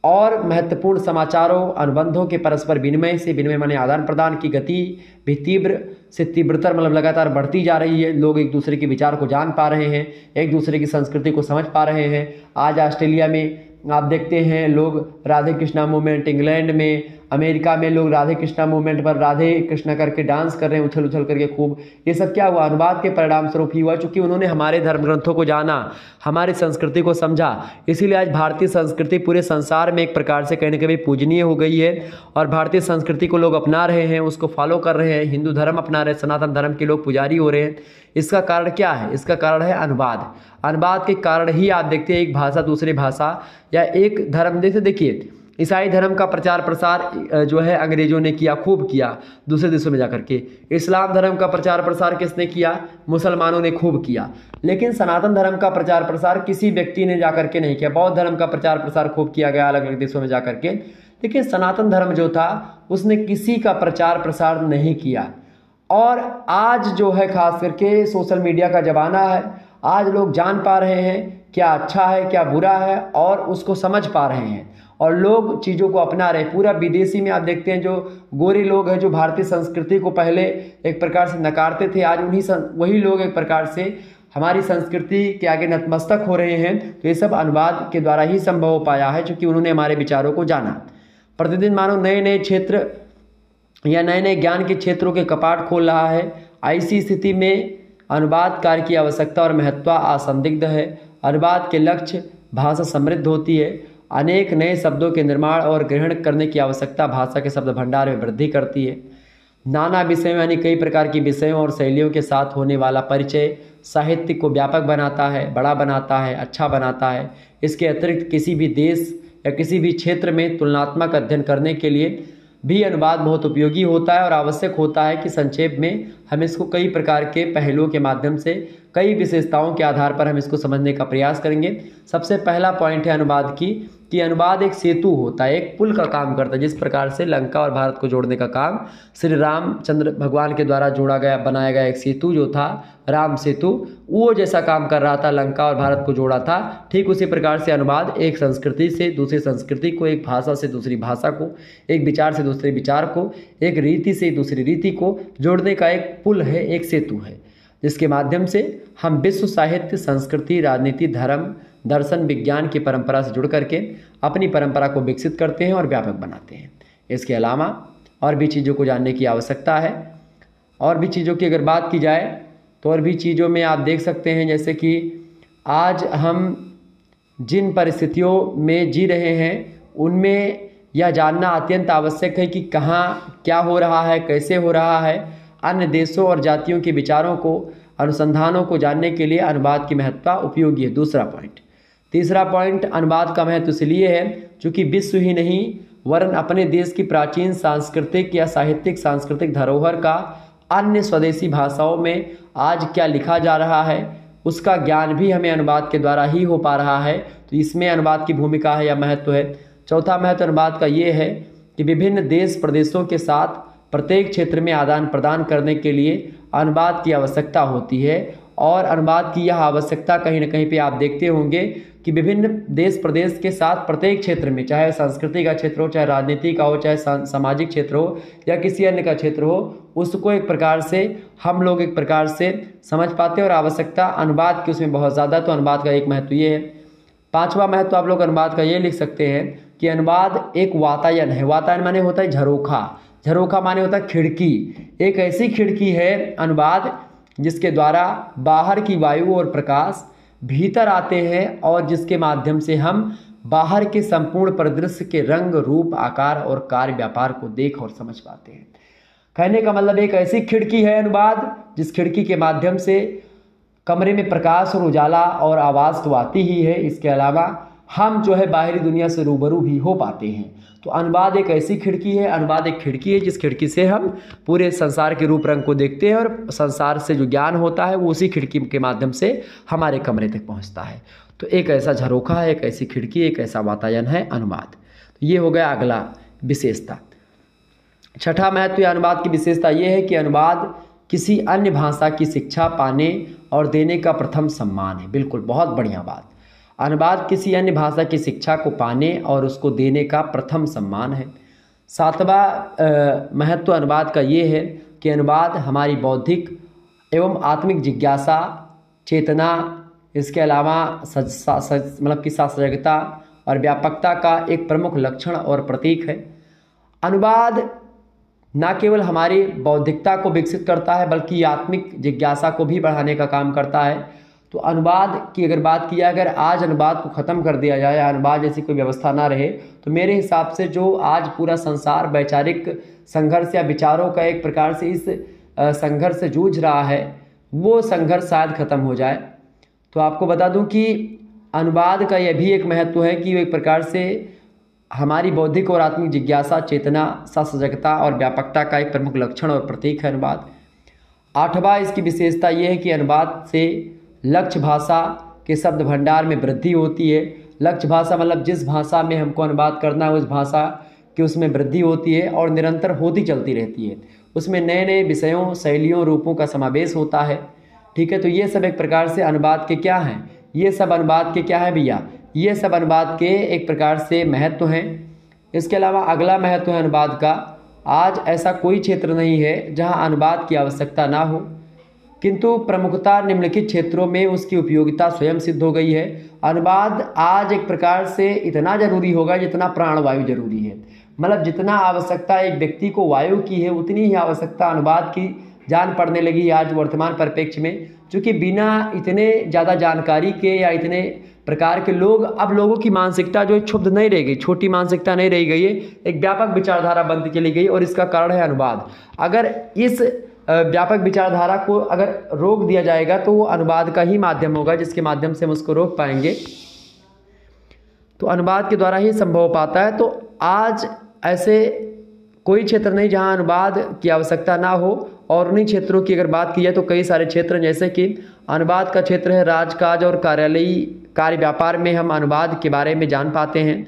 और महत्वपूर्ण समाचारों, अनुबंधों के परस्पर विनिमय माने आदान प्रदान की गति भी तीव्र से तीव्रतर मतलब लगातार बढ़ती जा रही है। लोग एक दूसरे के विचार को जान पा रहे हैं, एक दूसरे की संस्कृति को समझ पा रहे हैं। आज ऑस्ट्रेलिया में आप देखते हैं लोग राधे कृष्णा मूवमेंट, इंग्लैंड में, अमेरिका में लोग राधे कृष्णा मूवमेंट पर राधे कृष्णा करके डांस कर रहे हैं, उछल उछल करके खूब। ये सब क्या हुआ? अनुवाद के परिणाम स्वरूप ही हुआ, चूंकि उन्होंने हमारे धर्म ग्रंथों को जाना, हमारी संस्कृति को समझा। इसीलिए आज भारतीय संस्कृति पूरे संसार में एक प्रकार से कहीं ना कहीं पूजनीय हो गई है और भारतीय संस्कृति को लोग अपना रहे हैं, उसको फॉलो कर रहे हैं। हिंदू धर्म अपना रहे, सनातन धर्म के लोग पुजारी हो रहे हैं। इसका कारण क्या है? इसका कारण है अनुवाद। अनुवाद के कारण ही आप देखते हैं एक भाषा दूसरी भाषा या एक धर्म, जैसे देखिए ईसाई धर्म का प्रचार प्रसार जो है अंग्रेजों ने किया, खूब किया दूसरे देशों में जाकर के। इस्लाम धर्म का प्रचार प्रसार किसने किया? मुसलमानों ने खूब किया। लेकिन सनातन धर्म का प्रचार प्रसार किसी व्यक्ति ने जाकर के नहीं किया। बौद्ध धर्म का प्रचार प्रसार खूब किया गया अलग अलग देशों में जाकर के, लेकिन सनातन धर्म जो था उसने किसी का प्रचार प्रसार नहीं किया। और आज जो है खास करके सोशल मीडिया का ज़माना है, आज लोग जान पा रहे हैं क्या अच्छा है क्या बुरा है और उसको समझ पा रहे हैं और लोग चीज़ों को अपना रहे। पूरा विदेशी में आप देखते हैं जो गोरे लोग हैं जो भारतीय संस्कृति को पहले एक प्रकार से नकारते थे, आज वही लोग एक प्रकार से हमारी संस्कृति के आगे नतमस्तक हो रहे हैं। तो ये सब अनुवाद के द्वारा ही संभव हो पाया है, क्योंकि उन्होंने हमारे विचारों को जाना। प्रतिदिन मानो नए नए क्षेत्र या नए नए ज्ञान के क्षेत्रों के कपाट खोल रहा है। ऐसी स्थिति में अनुवाद कार्य की आवश्यकता और महत्व असंदिग्ध है। अनुवाद के लक्ष्य भाषा समृद्ध होती है। अनेक नए शब्दों के निर्माण और ग्रहण करने की आवश्यकता भाषा के शब्द भंडार में वृद्धि करती है। नाना विषयों यानी कई प्रकार की विषयों और शैलियों के साथ होने वाला परिचय साहित्य को व्यापक बनाता है, बड़ा बनाता है, अच्छा बनाता है। इसके अतिरिक्त किसी भी देश या किसी भी क्षेत्र में तुलनात्मक अध्ययन करने के लिए भी अनुवाद बहुत उपयोगी होता है और आवश्यक होता है कि संक्षेप में हम इसको कई प्रकार के पहलुओं के माध्यम से कई विशेषताओं के आधार पर हम इसको समझने का प्रयास करेंगे। सबसे पहला पॉइंट है अनुवाद की कि अनुवाद एक सेतु होता है, एक पुल का काम करता है। जिस प्रकार से लंका और भारत को जोड़ने का काम श्री रामचंद्र भगवान के द्वारा बनाया गया एक सेतु जो था राम सेतु, वो जैसा काम कर रहा था, लंका और भारत को जोड़ा था। ठीक उसी प्रकार से अनुवाद एक संस्कृति से दूसरी संस्कृति को, एक भाषा से दूसरी भाषा को, एक विचार से दूसरे विचार को, एक रीति से दूसरी रीति को जोड़ने का एक पुल है, एक सेतु है, जिसके माध्यम से हम विश्व साहित्य, संस्कृति, राजनीति, धर्म, दर्शन, विज्ञान की परंपरा से जुड़ करके अपनी परंपरा को विकसित करते हैं और व्यापक बनाते हैं। इसके अलावा और भी चीज़ों को जानने की आवश्यकता है। और भी चीज़ों की अगर बात की जाए तो और भी चीज़ों में आप देख सकते हैं, जैसे कि आज हम जिन परिस्थितियों में जी रहे हैं उनमें यह जानना अत्यंत आवश्यक है कि कहाँ क्या हो रहा है, कैसे हो रहा है। अन्य देशों और जातियों के विचारों को, अनुसंधानों को जानने के लिए अनुवाद की महत्ता उपयोगी है। दूसरा पॉइंट। तीसरा पॉइंट, अनुवाद का महत्व इसलिए है क्योंकि विश्व ही नहीं वरन अपने देश की प्राचीन सांस्कृतिक या साहित्यिक सांस्कृतिक धरोहर का अन्य स्वदेशी भाषाओं में आज क्या लिखा जा रहा है उसका ज्ञान भी हमें अनुवाद के द्वारा ही हो पा रहा है। तो इसमें अनुवाद की भूमिका है या महत्व है। चौथा महत्व अनुवाद का ये है कि विभिन्न देश प्रदेशों के साथ प्रत्येक क्षेत्र में आदान प्रदान करने के लिए अनुवाद की आवश्यकता होती है और अनुवाद की यह आवश्यकता कहीं ना कहीं पे आप देखते होंगे कि विभिन्न देश प्रदेश के साथ प्रत्येक क्षेत्र में, चाहे संस्कृति का क्षेत्र हो, चाहे राजनीति का हो, चाहे सामाजिक क्षेत्र हो या किसी अन्य का क्षेत्र हो, उसको एक प्रकार से हम लोग एक प्रकार से समझ पाते हैं और आवश्यकता अनुवाद की उसमें बहुत ज़्यादा। तो अनुवाद का एक महत्व ये है। पांचवा महत्व आप लोग अनुवाद का ये लिख सकते हैं कि अनुवाद एक वातायन है। वातायन माने होता है झरोखा, झरोखा माने होता है खिड़की। एक ऐसी खिड़की है अनुवाद जिसके द्वारा बाहर की वायु और प्रकाश भीतर आते हैं और जिसके माध्यम से हम बाहर के संपूर्ण परिदृश्य के रंग, रूप, आकार और कार्य व्यापार को देख और समझ पाते हैं। कहने का मतलब एक ऐसी खिड़की है अनुवाद जिस खिड़की के माध्यम से कमरे में प्रकाश और उजाला और आवाज़ तो आती ही है, इसके अलावा हम जो है बाहरी दुनिया से रूबरू भी हो पाते हैं। तो अनुवाद एक ऐसी खिड़की है, अनुवाद एक खिड़की है जिस खिड़की से हम पूरे संसार के रूप रंग को देखते हैं और संसार से जो ज्ञान होता है वो उसी खिड़की के माध्यम से हमारे कमरे तक पहुंचता है। तो एक ऐसा झरोखा है, एक ऐसी खिड़की, एक ऐसा वातायन है अनुवाद। तो ये हो गया अगला विशेषता। छठा महत्व या अनुवाद की विशेषता ये है कि अनुवाद किसी अन्य भाषा की शिक्षा पाने और देने का प्रथम सम्मान है। बिल्कुल, बहुत बढ़िया बात। अनुवाद किसी अन्य भाषा की शिक्षा को पाने और उसको देने का प्रथम सम्मान है। सातवां महत्व अनुवाद का ये है कि अनुवाद हमारी बौद्धिक एवं आत्मिक जिज्ञासा, चेतना, इसके अलावा मतलब कि सजगता और व्यापकता का एक प्रमुख लक्षण और प्रतीक है। अनुवाद न केवल हमारी बौद्धिकता को विकसित करता है बल्कि आत्मिक जिज्ञासा को भी बढ़ाने का काम करता है। तो अनुवाद की अगर बात किया, अगर आज अनुवाद को ख़त्म कर दिया जाए, अनुवाद जैसी कोई व्यवस्था ना रहे, तो मेरे हिसाब से जो आज पूरा संसार वैचारिक संघर्ष या विचारों का एक प्रकार से इस संघर्ष से जूझ रहा है, वो संघर्ष शायद ख़त्म हो जाए। तो आपको बता दूं कि अनुवाद का यह भी एक महत्व है कि वो एक प्रकार से हमारी बौद्धिक और आत्मिक जिज्ञासा, चेतना, सजगता और व्यापकता का एक प्रमुख लक्षण और प्रतीक है अनुवाद। आठवां इसकी विशेषता ये है कि अनुवाद से लक्ष्य भाषा के शब्द भंडार में वृद्धि होती है। लक्ष्य भाषा मतलब जिस भाषा में हमको अनुवाद करना है उस भाषा की उसमें वृद्धि होती है और निरंतर होती चलती रहती है। उसमें नए नए विषयों, शैलियों, रूपों का समावेश होता है। ठीक है, तो ये सब एक प्रकार से अनुवाद के क्या हैं, ये सब अनुवाद के क्या है भैया, ये सब अनुवाद के एक प्रकार से महत्व हैं। इसके अलावा अगला महत्व है अनुवाद का, आज ऐसा कोई क्षेत्र नहीं है जहाँ अनुवाद की आवश्यकता ना हो, किंतु प्रमुखता निम्नलिखित क्षेत्रों में उसकी उपयोगिता स्वयं सिद्ध हो गई है। अनुवाद आज एक प्रकार से इतना जरूरी होगा जितना प्राणवायु जरूरी है। मतलब जितना आवश्यकता एक व्यक्ति को वायु की है उतनी ही आवश्यकता अनुवाद की जान पड़ने लगी आज वर्तमान परिप्रेक्ष्य में, क्योंकि बिना इतने ज़्यादा जानकारी के या इतने प्रकार के लोग, अब लोगों की मानसिकता जो क्षुब्ध नहीं रह गई, छोटी मानसिकता नहीं रह गई है, एक व्यापक विचारधारा बनती चली गई और इसका कारण है अनुवाद। अगर इस व्यापक विचारधारा को अगर रोक दिया जाएगा तो वो अनुवाद का ही माध्यम होगा जिसके माध्यम से हम उसको रोक पाएंगे। तो अनुवाद के द्वारा ही संभव हो पाता है। तो आज ऐसे कोई क्षेत्र नहीं जहां अनुवाद की आवश्यकता ना हो, और उन्हीं क्षेत्रों की अगर बात की जाए तो कई सारे क्षेत्र, जैसे कि अनुवाद का क्षेत्र है राजकाज और कार्यालयी कार्य व्यापार में हम अनुवाद के बारे में जान पाते हैं,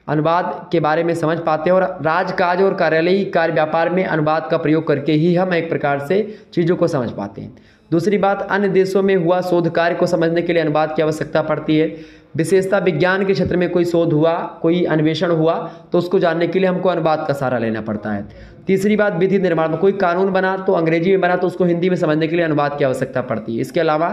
अनुवाद के बारे में समझ पाते हैं, और राजकाज और कार्यालयी कार्य व्यापार में अनुवाद का प्रयोग करके ही हम एक प्रकार से चीज़ों को समझ पाते हैं। दूसरी बात, अन्य देशों में हुआ शोध कार्य को समझने के लिए अनुवाद की आवश्यकता पड़ती है। विशेषता विज्ञान के क्षेत्र में कोई शोध हुआ, कोई अन्वेषण हुआ, तो उसको जानने के लिए हमको अनुवाद का सहारा लेना पड़ता है। तीसरी बात, विधि निर्माण में कोई कानून बना तो अंग्रेजी में बना तो उसको हिंदी में समझने के लिए अनुवाद की आवश्यकता पड़ती है। इसके अलावा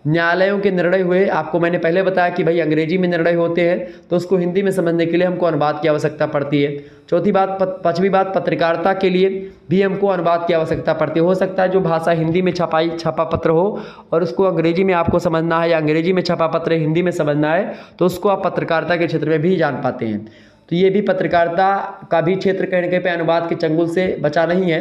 न्यायालयों के निर्णय हुए, आपको मैंने पहले बताया कि भाई अंग्रेजी में निर्णय होते हैं तो उसको हिंदी में समझने के लिए हमको अनुवाद की आवश्यकता पड़ती है। चौथी बात, पांचवी बात, पत्रकारिता के लिए भी हमको अनुवाद की आवश्यकता पड़ती है। हो सकता है जो भाषा हिंदी में छपा पत्र हो और उसको अंग्रेजी में आपको समझना है, या अंग्रेजी में छपा पत्र हिंदी में समझना है, तो उसको आप पत्रकारिता के क्षेत्र में भी जान पाते हैं। तो ये भी पत्रकारिता का भी क्षेत्र कहीं ना कहीं पे अनुवाद के चंगुल से बचा नहीं है।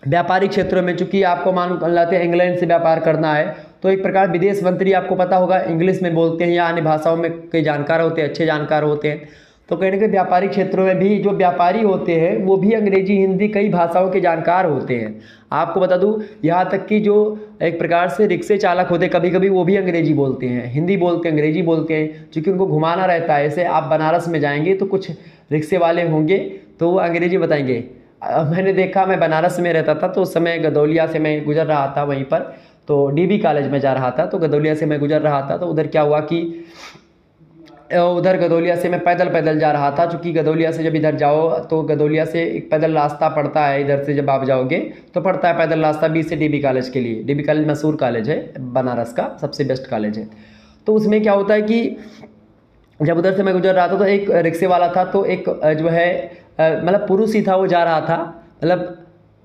व्यापारिक क्षेत्रों में चूंकि आपको मान लेते हैं इंग्लैंड से व्यापार करना है, तो एक प्रकार विदेश मंत्री आपको पता होगा इंग्लिश में बोलते हैं या अन्य भाषाओं में कई जानकार होते हैं, अच्छे जानकार होते हैं। तो कहीं ना कहीं व्यापारिक क्षेत्रों में भी जो व्यापारी होते हैं वो भी अंग्रेजी, हिंदी, कई भाषाओं के जानकार होते हैं। आपको बता दूं, यहाँ तक कि जो एक प्रकार से रिक्शे चालक होते हैं कभी कभी वो भी अंग्रेजी बोलते हैं, हिंदी बोलते हैं, अंग्रेजी बोलते हैं, क्योंकि उनको घुमाना रहता है। ऐसे आप बनारस में जाएंगे तो कुछ रिक्शे वाले होंगे तो वो अंग्रेजी बताएंगे। मैंने देखा, मैं बनारस में रहता था तो उस समय गदौलिया से मैं गुजर रहा था वहीं पर, तो डीबी कॉलेज में जा रहा था, तो गदौलिया से मैं गुजर रहा था। तो उधर क्या हुआ कि उधर गदौलिया से मैं पैदल जा रहा था। चूँकि गदौलिया से जब इधर जाओ तो गदौलिया से एक पैदल रास्ता पड़ता है, इधर से जब आप जाओगे तो पड़ता है पैदल रास्ता 20 से डीबी कॉलेज के लिए। डीबी कॉलेज मशहूर कॉलेज है, बनारस का सबसे बेस्ट कॉलेज है। तो उसमें क्या होता है कि जब उधर से मैं गुजर रहा था तो एक रिक्शे वाला था, तो एक जो है मतलब पुरुष ही था, वो जा रहा था मतलब,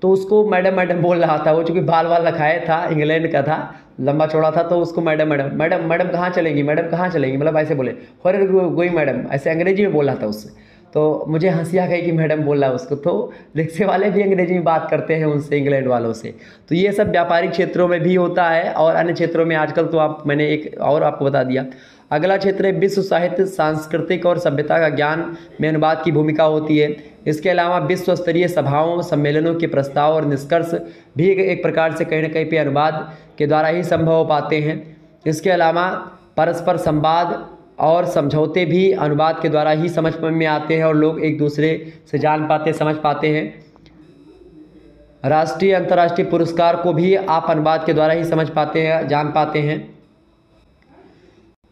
तो उसको मैडम मैडम बोल रहा था। वो चूँकि बाल रखाया था, इंग्लैंड का था, लंबा चौड़ा था, तो उसको मैडम मैडम मैडम मैडम कहाँ चलेंगी, मैडम कहाँ चलेंगी, मतलब ऐसे बोले, अरे गोई मैडम, ऐसे अंग्रेजी में बोल रहा था उससे। तो मुझे हंसी आ गई कि मैडम बोल रहा है उसको। तो रिक्शे वाले भी अंग्रेजी में बात करते हैं उनसे, इंग्लैंड वालों से। तो ये सब व्यापारिक क्षेत्रों में भी होता है और अन्य क्षेत्रों में आजकल। तो मैंने एक और आपको बता दिया। अगला क्षेत्र है विश्व साहित्य, सांस्कृतिक और सभ्यता का ज्ञान में अनुवाद की भूमिका होती है। इसके अलावा विश्व स्तरीय सभाओं, सम्मेलनों के प्रस्ताव और निष्कर्ष भी एक प्रकार से कहीं ना कहीं पे अनुवाद के द्वारा ही संभव हो पाते हैं। इसके अलावा परस्पर संवाद और समझौते भी अनुवाद के द्वारा ही समझ में आते हैं और लोग एक दूसरे से जान पाते, समझ पाते हैं। राष्ट्रीय अंतर्राष्ट्रीय पुरस्कार को भी आप अनुवाद के द्वारा ही समझ पाते हैं, जान पाते हैं।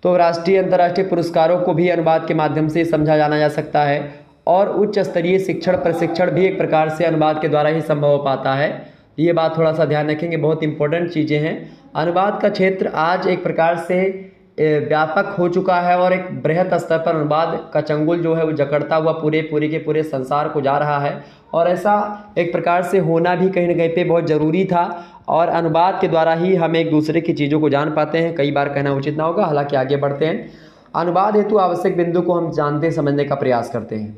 तो राष्ट्रीय अंतर्राष्ट्रीय पुरस्कारों को भी अनुवाद के माध्यम से समझा जाना जा सकता है। और उच्च स्तरीय शिक्षण प्रशिक्षण भी एक प्रकार से अनुवाद के द्वारा ही संभव हो पाता है। ये बात थोड़ा सा ध्यान रखेंगे, बहुत इंपॉर्टेंट चीज़ें हैं। अनुवाद का क्षेत्र आज एक प्रकार से व्यापक हो चुका है और एक बृहत स्तर पर अनुवाद का चंगुल जो है वो जकड़ता हुआ पूरे संसार को जा रहा है। और ऐसा एक प्रकार से होना भी कहीं ना कहीं पे बहुत ज़रूरी था। और अनुवाद के द्वारा ही हम एक दूसरे की चीज़ों को जान पाते हैं। कई बार कहना उचित ना होगा, हालांकि आगे बढ़ते हैं। अनुवाद हेतु आवश्यक बिंदु को हम जानते समझने का प्रयास करते हैं,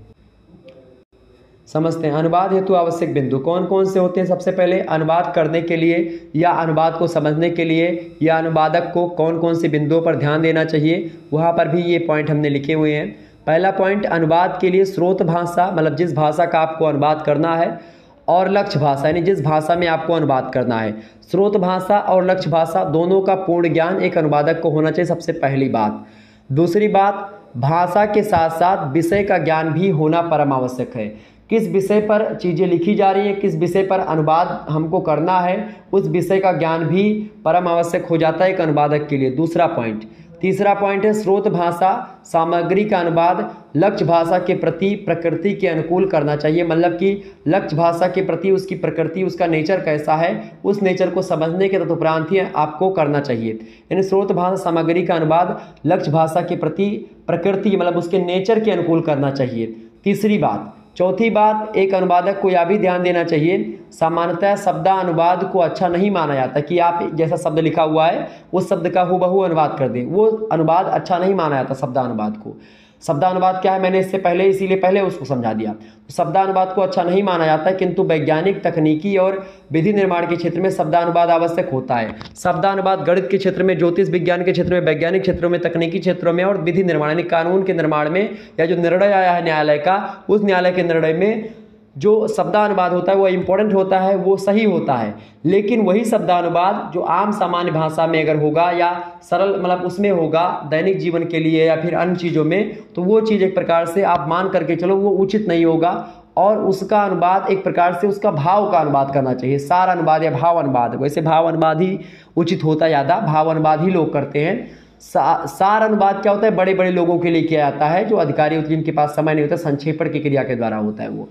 समझते हैं। अनुवाद हेतु आवश्यक बिंदु कौन कौन से होते हैं? सबसे पहले अनुवाद करने के लिए या अनुवाद को समझने के लिए या अनुवादक को कौन कौन से बिंदुओं पर ध्यान देना चाहिए, वहाँ पर भी ये पॉइंट हमने लिखे हुए हैं। पहला पॉइंट, अनुवाद के लिए स्रोत भाषा, मतलब जिस भाषा का आपको अनुवाद करना है, और लक्ष्य भाषा, यानी जिस भाषा में आपको अनुवाद करना है। स्रोत भाषा और लक्ष्य भाषा दोनों का पूर्ण ज्ञान एक अनुवादक को होना चाहिए, सबसे पहली बात। दूसरी बात, भाषा के साथ साथ विषय का ज्ञान भी होना परम आवश्यक है। किस विषय पर चीज़ें लिखी जा रही हैं, किस विषय पर अनुवाद हमको करना है, उस विषय का ज्ञान भी परम आवश्यक हो जाता है एक अनुवादक के लिए। दूसरा पॉइंट। तीसरा पॉइंट है स्रोत भाषा सामग्री का अनुवाद लक्ष्य भाषा के प्रति प्रकृति के अनुकूल करना चाहिए, मतलब कि लक्ष्य भाषा के प्रति उसकी प्रकृति, उसका नेचर कैसा है, उस नेचर को समझने के तदुपरांत ही आपको करना चाहिए। यानी स्रोत भाषा सामग्री का अनुवाद लक्ष्य भाषा के प्रति प्रकृति, मतलब उसके नेचर के अनुकूल करना चाहिए। तीसरी बात। चौथी बात, एक अनुवादक को यह भी ध्यान देना चाहिए, सामान्यतः शब्दानुवाद को अच्छा नहीं माना जाता कि आप जैसा शब्द लिखा हुआ है उस शब्द का हूबहू अनुवाद कर दें, वो अनुवाद अच्छा नहीं माना जाता शब्दानुवाद को। शब्दानुवाद क्या है, मैंने इससे पहले इसीलिए पहले उसको समझा दिया। शब्दानुवाद को अच्छा नहीं माना जाता है, किंतु वैज्ञानिक, तकनीकी और विधि निर्माण के क्षेत्र में शब्दानुवाद आवश्यक होता है। शब्दानुवाद गणित के क्षेत्र में, ज्योतिष विज्ञान के क्षेत्र में, वैज्ञानिक क्षेत्रों में, तकनीकी क्षेत्रों में और विधि निर्माण यानी कानून के निर्माण में, या जो निर्णय आया है न्यायालय का, उस न्यायालय के निर्णय में जो शब्दानुवाद होता है वो इम्पोर्टेंट होता है, वो सही होता है। लेकिन वही शब्दानुवाद जो आम सामान्य भाषा में अगर होगा या सरल, मतलब उसमें होगा दैनिक जीवन के लिए या फिर अन्य चीज़ों में, तो वो चीज़ एक प्रकार से आप मान करके चलो वो उचित नहीं होगा। और उसका अनुवाद एक प्रकार से उसका भाव का अनुवाद करना चाहिए, सार अनुवाद या भाव अनुवाद। वैसे भाव अनुवाद ही उचित होता है, ज़्यादा भाव अनुवाद ही लोग करते हैं। सार अनुवाद क्या होता है, बड़े बड़े लोगों के लिए किया जाता है, जो अधिकारी होते हैं जिनके पास समय नहीं होता, संक्षेपण की क्रिया के द्वारा होता है वो।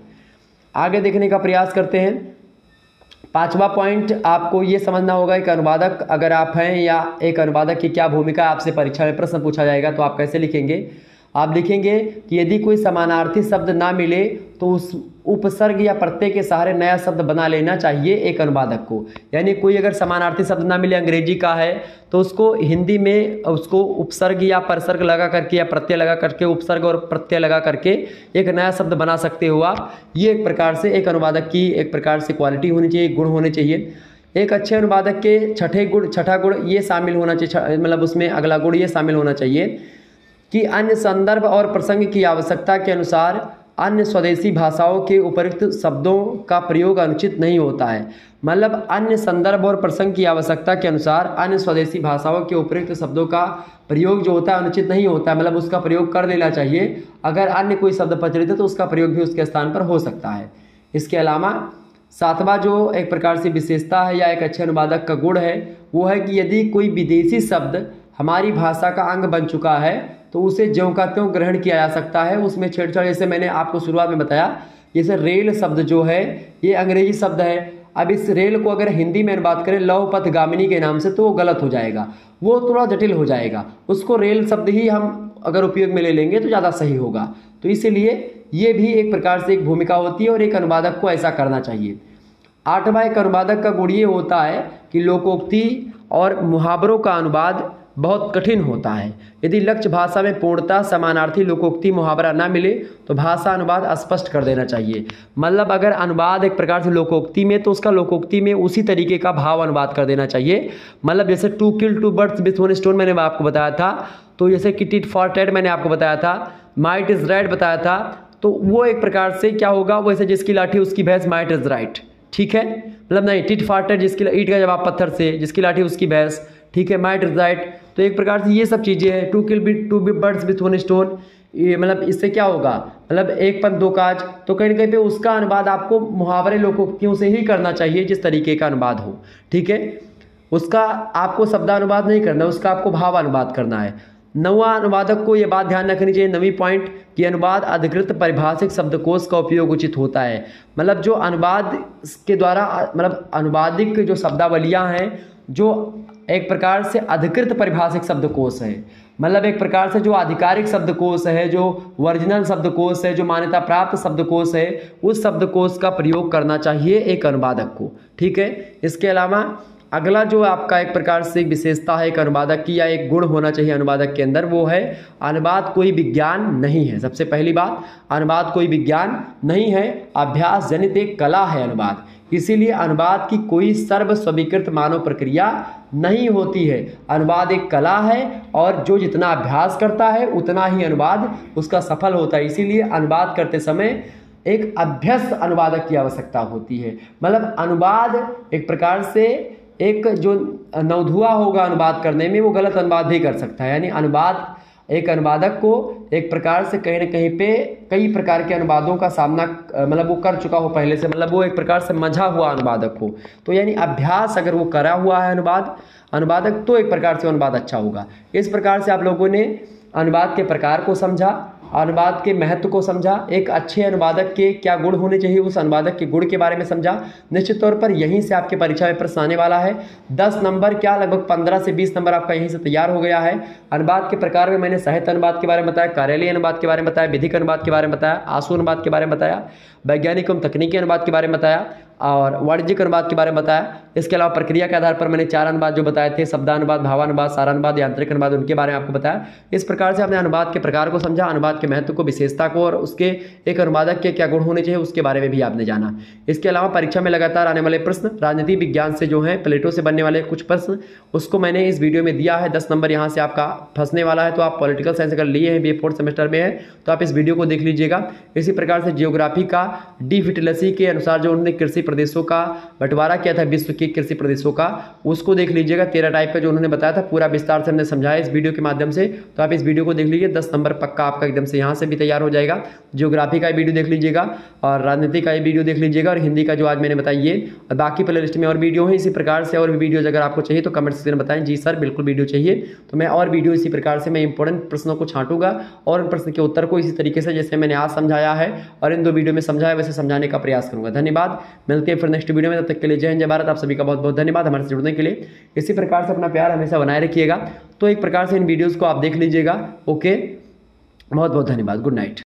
आगे देखने का प्रयास करते हैं। पांचवा पॉइंट, आपको ये समझना होगा एक अनुवादक अगर आप हैं या एक अनुवादक की क्या भूमिका, आपसे परीक्षा में प्रश्न पूछा जाएगा तो आप कैसे लिखेंगे। आप लिखेंगे कि यदि कोई समानार्थी शब्द ना मिले तो उस उपसर्ग या प्रत्यय के सहारे नया शब्द बना लेना चाहिए एक अनुवादक को। यानी कोई अगर समानार्थी शब्द ना मिले, अंग्रेजी का है, तो उसको हिंदी में उसको उपसर्ग या परसर्ग लगा करके या प्रत्यय लगा करके, उपसर्ग और प्रत्यय लगा करके एक नया शब्द बना सकते हो आप। ये एक प्रकार से एक अनुवादक की एक प्रकार से क्वालिटी होनी चाहिए, गुण होने चाहिए। एक अच्छे अनुवादक के छठा गुण ये शामिल होना चाहिए, मतलब उसमें अगला गुण ये शामिल होना चाहिए कि अन्य संदर्भ और प्रसंग की आवश्यकता के अनुसार अन्य स्वदेशी भाषाओं के उपयुक्त शब्दों का प्रयोग अनुचित नहीं होता है। मतलब अन्य संदर्भ और प्रसंग की आवश्यकता के अनुसार अन्य स्वदेशी भाषाओं के उपयुक्त शब्दों का प्रयोग जो होता है अनुचित नहीं होता है, मतलब उसका प्रयोग कर लेना चाहिए। अगर अन्य कोई शब्द प्रचलित है तो उसका प्रयोग भी उसके स्थान पर हो सकता है। इसके अलावा सातवां जो एक प्रकार से विशेषता है या एक अच्छे अनुवादक का गुण है वो है कि यदि कोई विदेशी शब्द हमारी भाषा का अंग बन चुका है तो उसे ज्यों का त्यों ग्रहण किया जा सकता है, उसमें छेड़छाड़, जैसे मैंने आपको शुरुआत में बताया, जैसे रेल शब्द जो है ये अंग्रेजी शब्द है। अब इस रेल को अगर हिंदी में बात करें लौह पथगामिनी के नाम से तो वो गलत हो जाएगा, वो थोड़ा जटिल हो जाएगा, उसको रेल शब्द ही हम अगर उपयोग में ले लेंगे तो ज़्यादा सही होगा। तो इसीलिए ये भी एक प्रकार से एक भूमिका होती है और एक अनुवादक को ऐसा करना चाहिए। आठवां एक अनुवादक का गुण ये होता है कि लोकोक्ति और मुहावरों का अनुवाद बहुत कठिन होता है। यदि लक्ष्य भाषा में पूर्णतः समानार्थी लोकोक्ति मुहावरा ना मिले तो भाषा अनुवाद स्पष्ट कर देना चाहिए। मतलब अगर अनुवाद एक प्रकार से लोकोक्ति में तो उसका लोकोक्ति में उसी तरीके का भाव अनुवाद कर देना चाहिए। मतलब जैसे to kill two birds with one stone मैंने आपको बताया था, तो जैसे कि टिट फॉर टैट मैंने आपको बताया था, माइट इज राइट बताया था, तो वो एक प्रकार से क्या होगा, वैसे जिसकी लाठी उसकी भैंस, माइट इज राइट, ठीक है। मतलब नहीं, टिट फॉर टैट, जिसकी ईंट का जवाब पत्थर से, जिसकी लाठी उसकी भैंस, ठीक है, माइट इज राइट। तो एक प्रकार से ये सब चीज़ें हैं, to kill two birds with one stone, ये मतलब इससे क्या होगा, मतलब एक पंथ दो काज। तो कहीं ना कहीं पे उसका अनुवाद आपको मुहावरे लोकोक्तियों से ही करना चाहिए जिस तरीके का अनुवाद हो, ठीक है। उसका आपको शब्दानुवाद नहीं करना, उसका आपको भाव अनुवाद करना है। नौवां अनुवादक को यह बात ध्यान रखनी चाहिए, नवीं पॉइंट, कि अनुवाद अधिकृत पारिभाषिक शब्दकोश का उपयोग उचित होता है। मतलब जो अनुवाद के द्वारा, मतलब अनुवादिक जो शब्दावलियाँ हैं जो एक प्रकार से अधिकृत पारिभाषिक शब्दकोश है, मतलब एक प्रकार से जो आधिकारिक शब्दकोश है, जो ओरिजिनल शब्दकोश है, जो मान्यता प्राप्त शब्दकोश है, उस शब्दकोश का प्रयोग करना चाहिए एक अनुवादक को, ठीक है। इसके अलावा अगला जो आपका एक प्रकार से विशेषता है एक अनुवादक की या एक गुण होना चाहिए अनुवादक के अंदर, वो है अनुवाद कोई विज्ञान नहीं है। सबसे पहली बात, अनुवाद कोई विज्ञान नहीं है, अभ्यास जनित एक कला है अनुवाद। इसीलिए अनुवाद की कोई सर्व स्वीकृत मानव प्रक्रिया नहीं होती है। अनुवाद एक कला है और जो जितना अभ्यास करता है उतना ही अनुवाद उसका सफल होता है। इसीलिए अनुवाद करते समय एक अभ्यस्त अनुवादक की आवश्यकता होती है। मतलब अनुवाद एक प्रकार से एक जो नवधुआ होगा अनुवाद करने में, वो गलत अनुवाद भी कर सकता है। यानी अनुवाद एक अनुवादक को एक प्रकार से कहीं ना कहीं पे कई प्रकार के अनुवादों का सामना मतलब वो कर चुका हो पहले से, मतलब वो एक प्रकार से मंझा हुआ अनुवादक हो। तो यानी अभ्यास अगर वो करा हुआ है अनुवादक, तो एक प्रकार से अनुवाद अच्छा होगा। इस प्रकार से आप लोगों ने अनुवाद के प्रकार को समझा, अनुवाद के महत्व को समझा, एक अच्छे अनुवादक के क्या गुण होने चाहिए उस अनुवादक के गुण के बारे में समझा। निश्चित तौर पर यहीं से आपके परीक्षा में प्रश्न आने वाला है। 10 नंबर क्या लगभग 15 से 20 नंबर आपका यहीं से तैयार हो गया है। अनुवाद के प्रकार में मैंने साहित्य अनुवाद के बारे में बताया, कार्यालयीय अनुवाद के बारे में बताया, विधिक अनुवाद के बारे में बताया, आशु अनुवाद के बारे में बताया, वैज्ञानिक एवं तकनीकी अनुवाद के बारे में बताया और वाणिज्यिक अनुवाद के बारे में बताया। इसके अलावा प्रक्रिया के आधार पर मैंने 4 अनुवाद जो बताए थे, शब्दानुवाद, भावानुवाद, सारानुवाद, यांत्रिक अनुवाद, उनके बारे में आपको बताया। इस प्रकार से आपने अनुवाद के प्रकार को समझा, अनुवाद के महत्व को, विशेषता को और उसके एक अनुवादक के क्या गुण होने चाहिए उसके बारे में भी आपने जाना। इसके अलावा परीक्षा में लगातार आने वाले प्रश्न, राजनीति विज्ञान से जो है प्लेटो से बनने वाले कुछ प्रश्न, उसको मैंने इस वीडियो में दिया है। 10 नंबर यहाँ से आपका फंसने वाला है। तो आप पॉलिटिकल साइंस अगर लिए हैं, BA 4th सेमेस्टर में है, तो आप इस वीडियो को देख लीजिएगा। इसी प्रकार से जियोग्राफी का डी विटलसी के अनुसार जो उन्होंने कृषि प्रदेशों का बंटवारा किया था, विश्व के कृषि प्रदेशों का, उसको देख लीजिएगा। 13 टाइप का जो उन्होंने बताया था, पूरा विस्तार से हमने समझाया इस वीडियो के माध्यम से। तो आप इस वीडियो को देख लीजिए, 10 नंबर पक्का आपका एकदम से यहाँ से भी तैयार हो जाएगा। जियोग्राफी का वीडियो देख लीजिएगा और राजनीति का वीडियो देख लीजिएगा और हिंदी का जो आज मैंने बताया ये, और बाकी प्ले लिस्ट में और वीडियो है। इसी प्रकार से और भी वीडियोज अगर आपको चाहिए तो कमेंट सेक्शन में बताएं, जी सर बिल्कुल वीडियो चाहिए। तो मैं और वीडियो इसी प्रकार से मैं इंपॉर्टेंट प्रश्नों को छांटूंगा और उन प्रश्न के उत्तर को इसी तरीके से जैसे मैंने आज समझाया है और इन 2 वीडियो में समझाया वैसे समझाने का प्रयास करूंगा। धन्यवाद, मिलते हैं फिर नेक्स्ट वीडियो में। तब तक के लिए जय हिंद, जय भारत। आप सभी का बहुत बहुत धन्यवाद हमारे से जुड़ने के लिए। इसी प्रकार से अपना प्यार हमेशा बनाए रखिएगा। तो एक प्रकार से इन वीडियोज़ को आप देख लीजिएगा। ओके, बहुत बहुत धन्यवाद, गुड नाइट।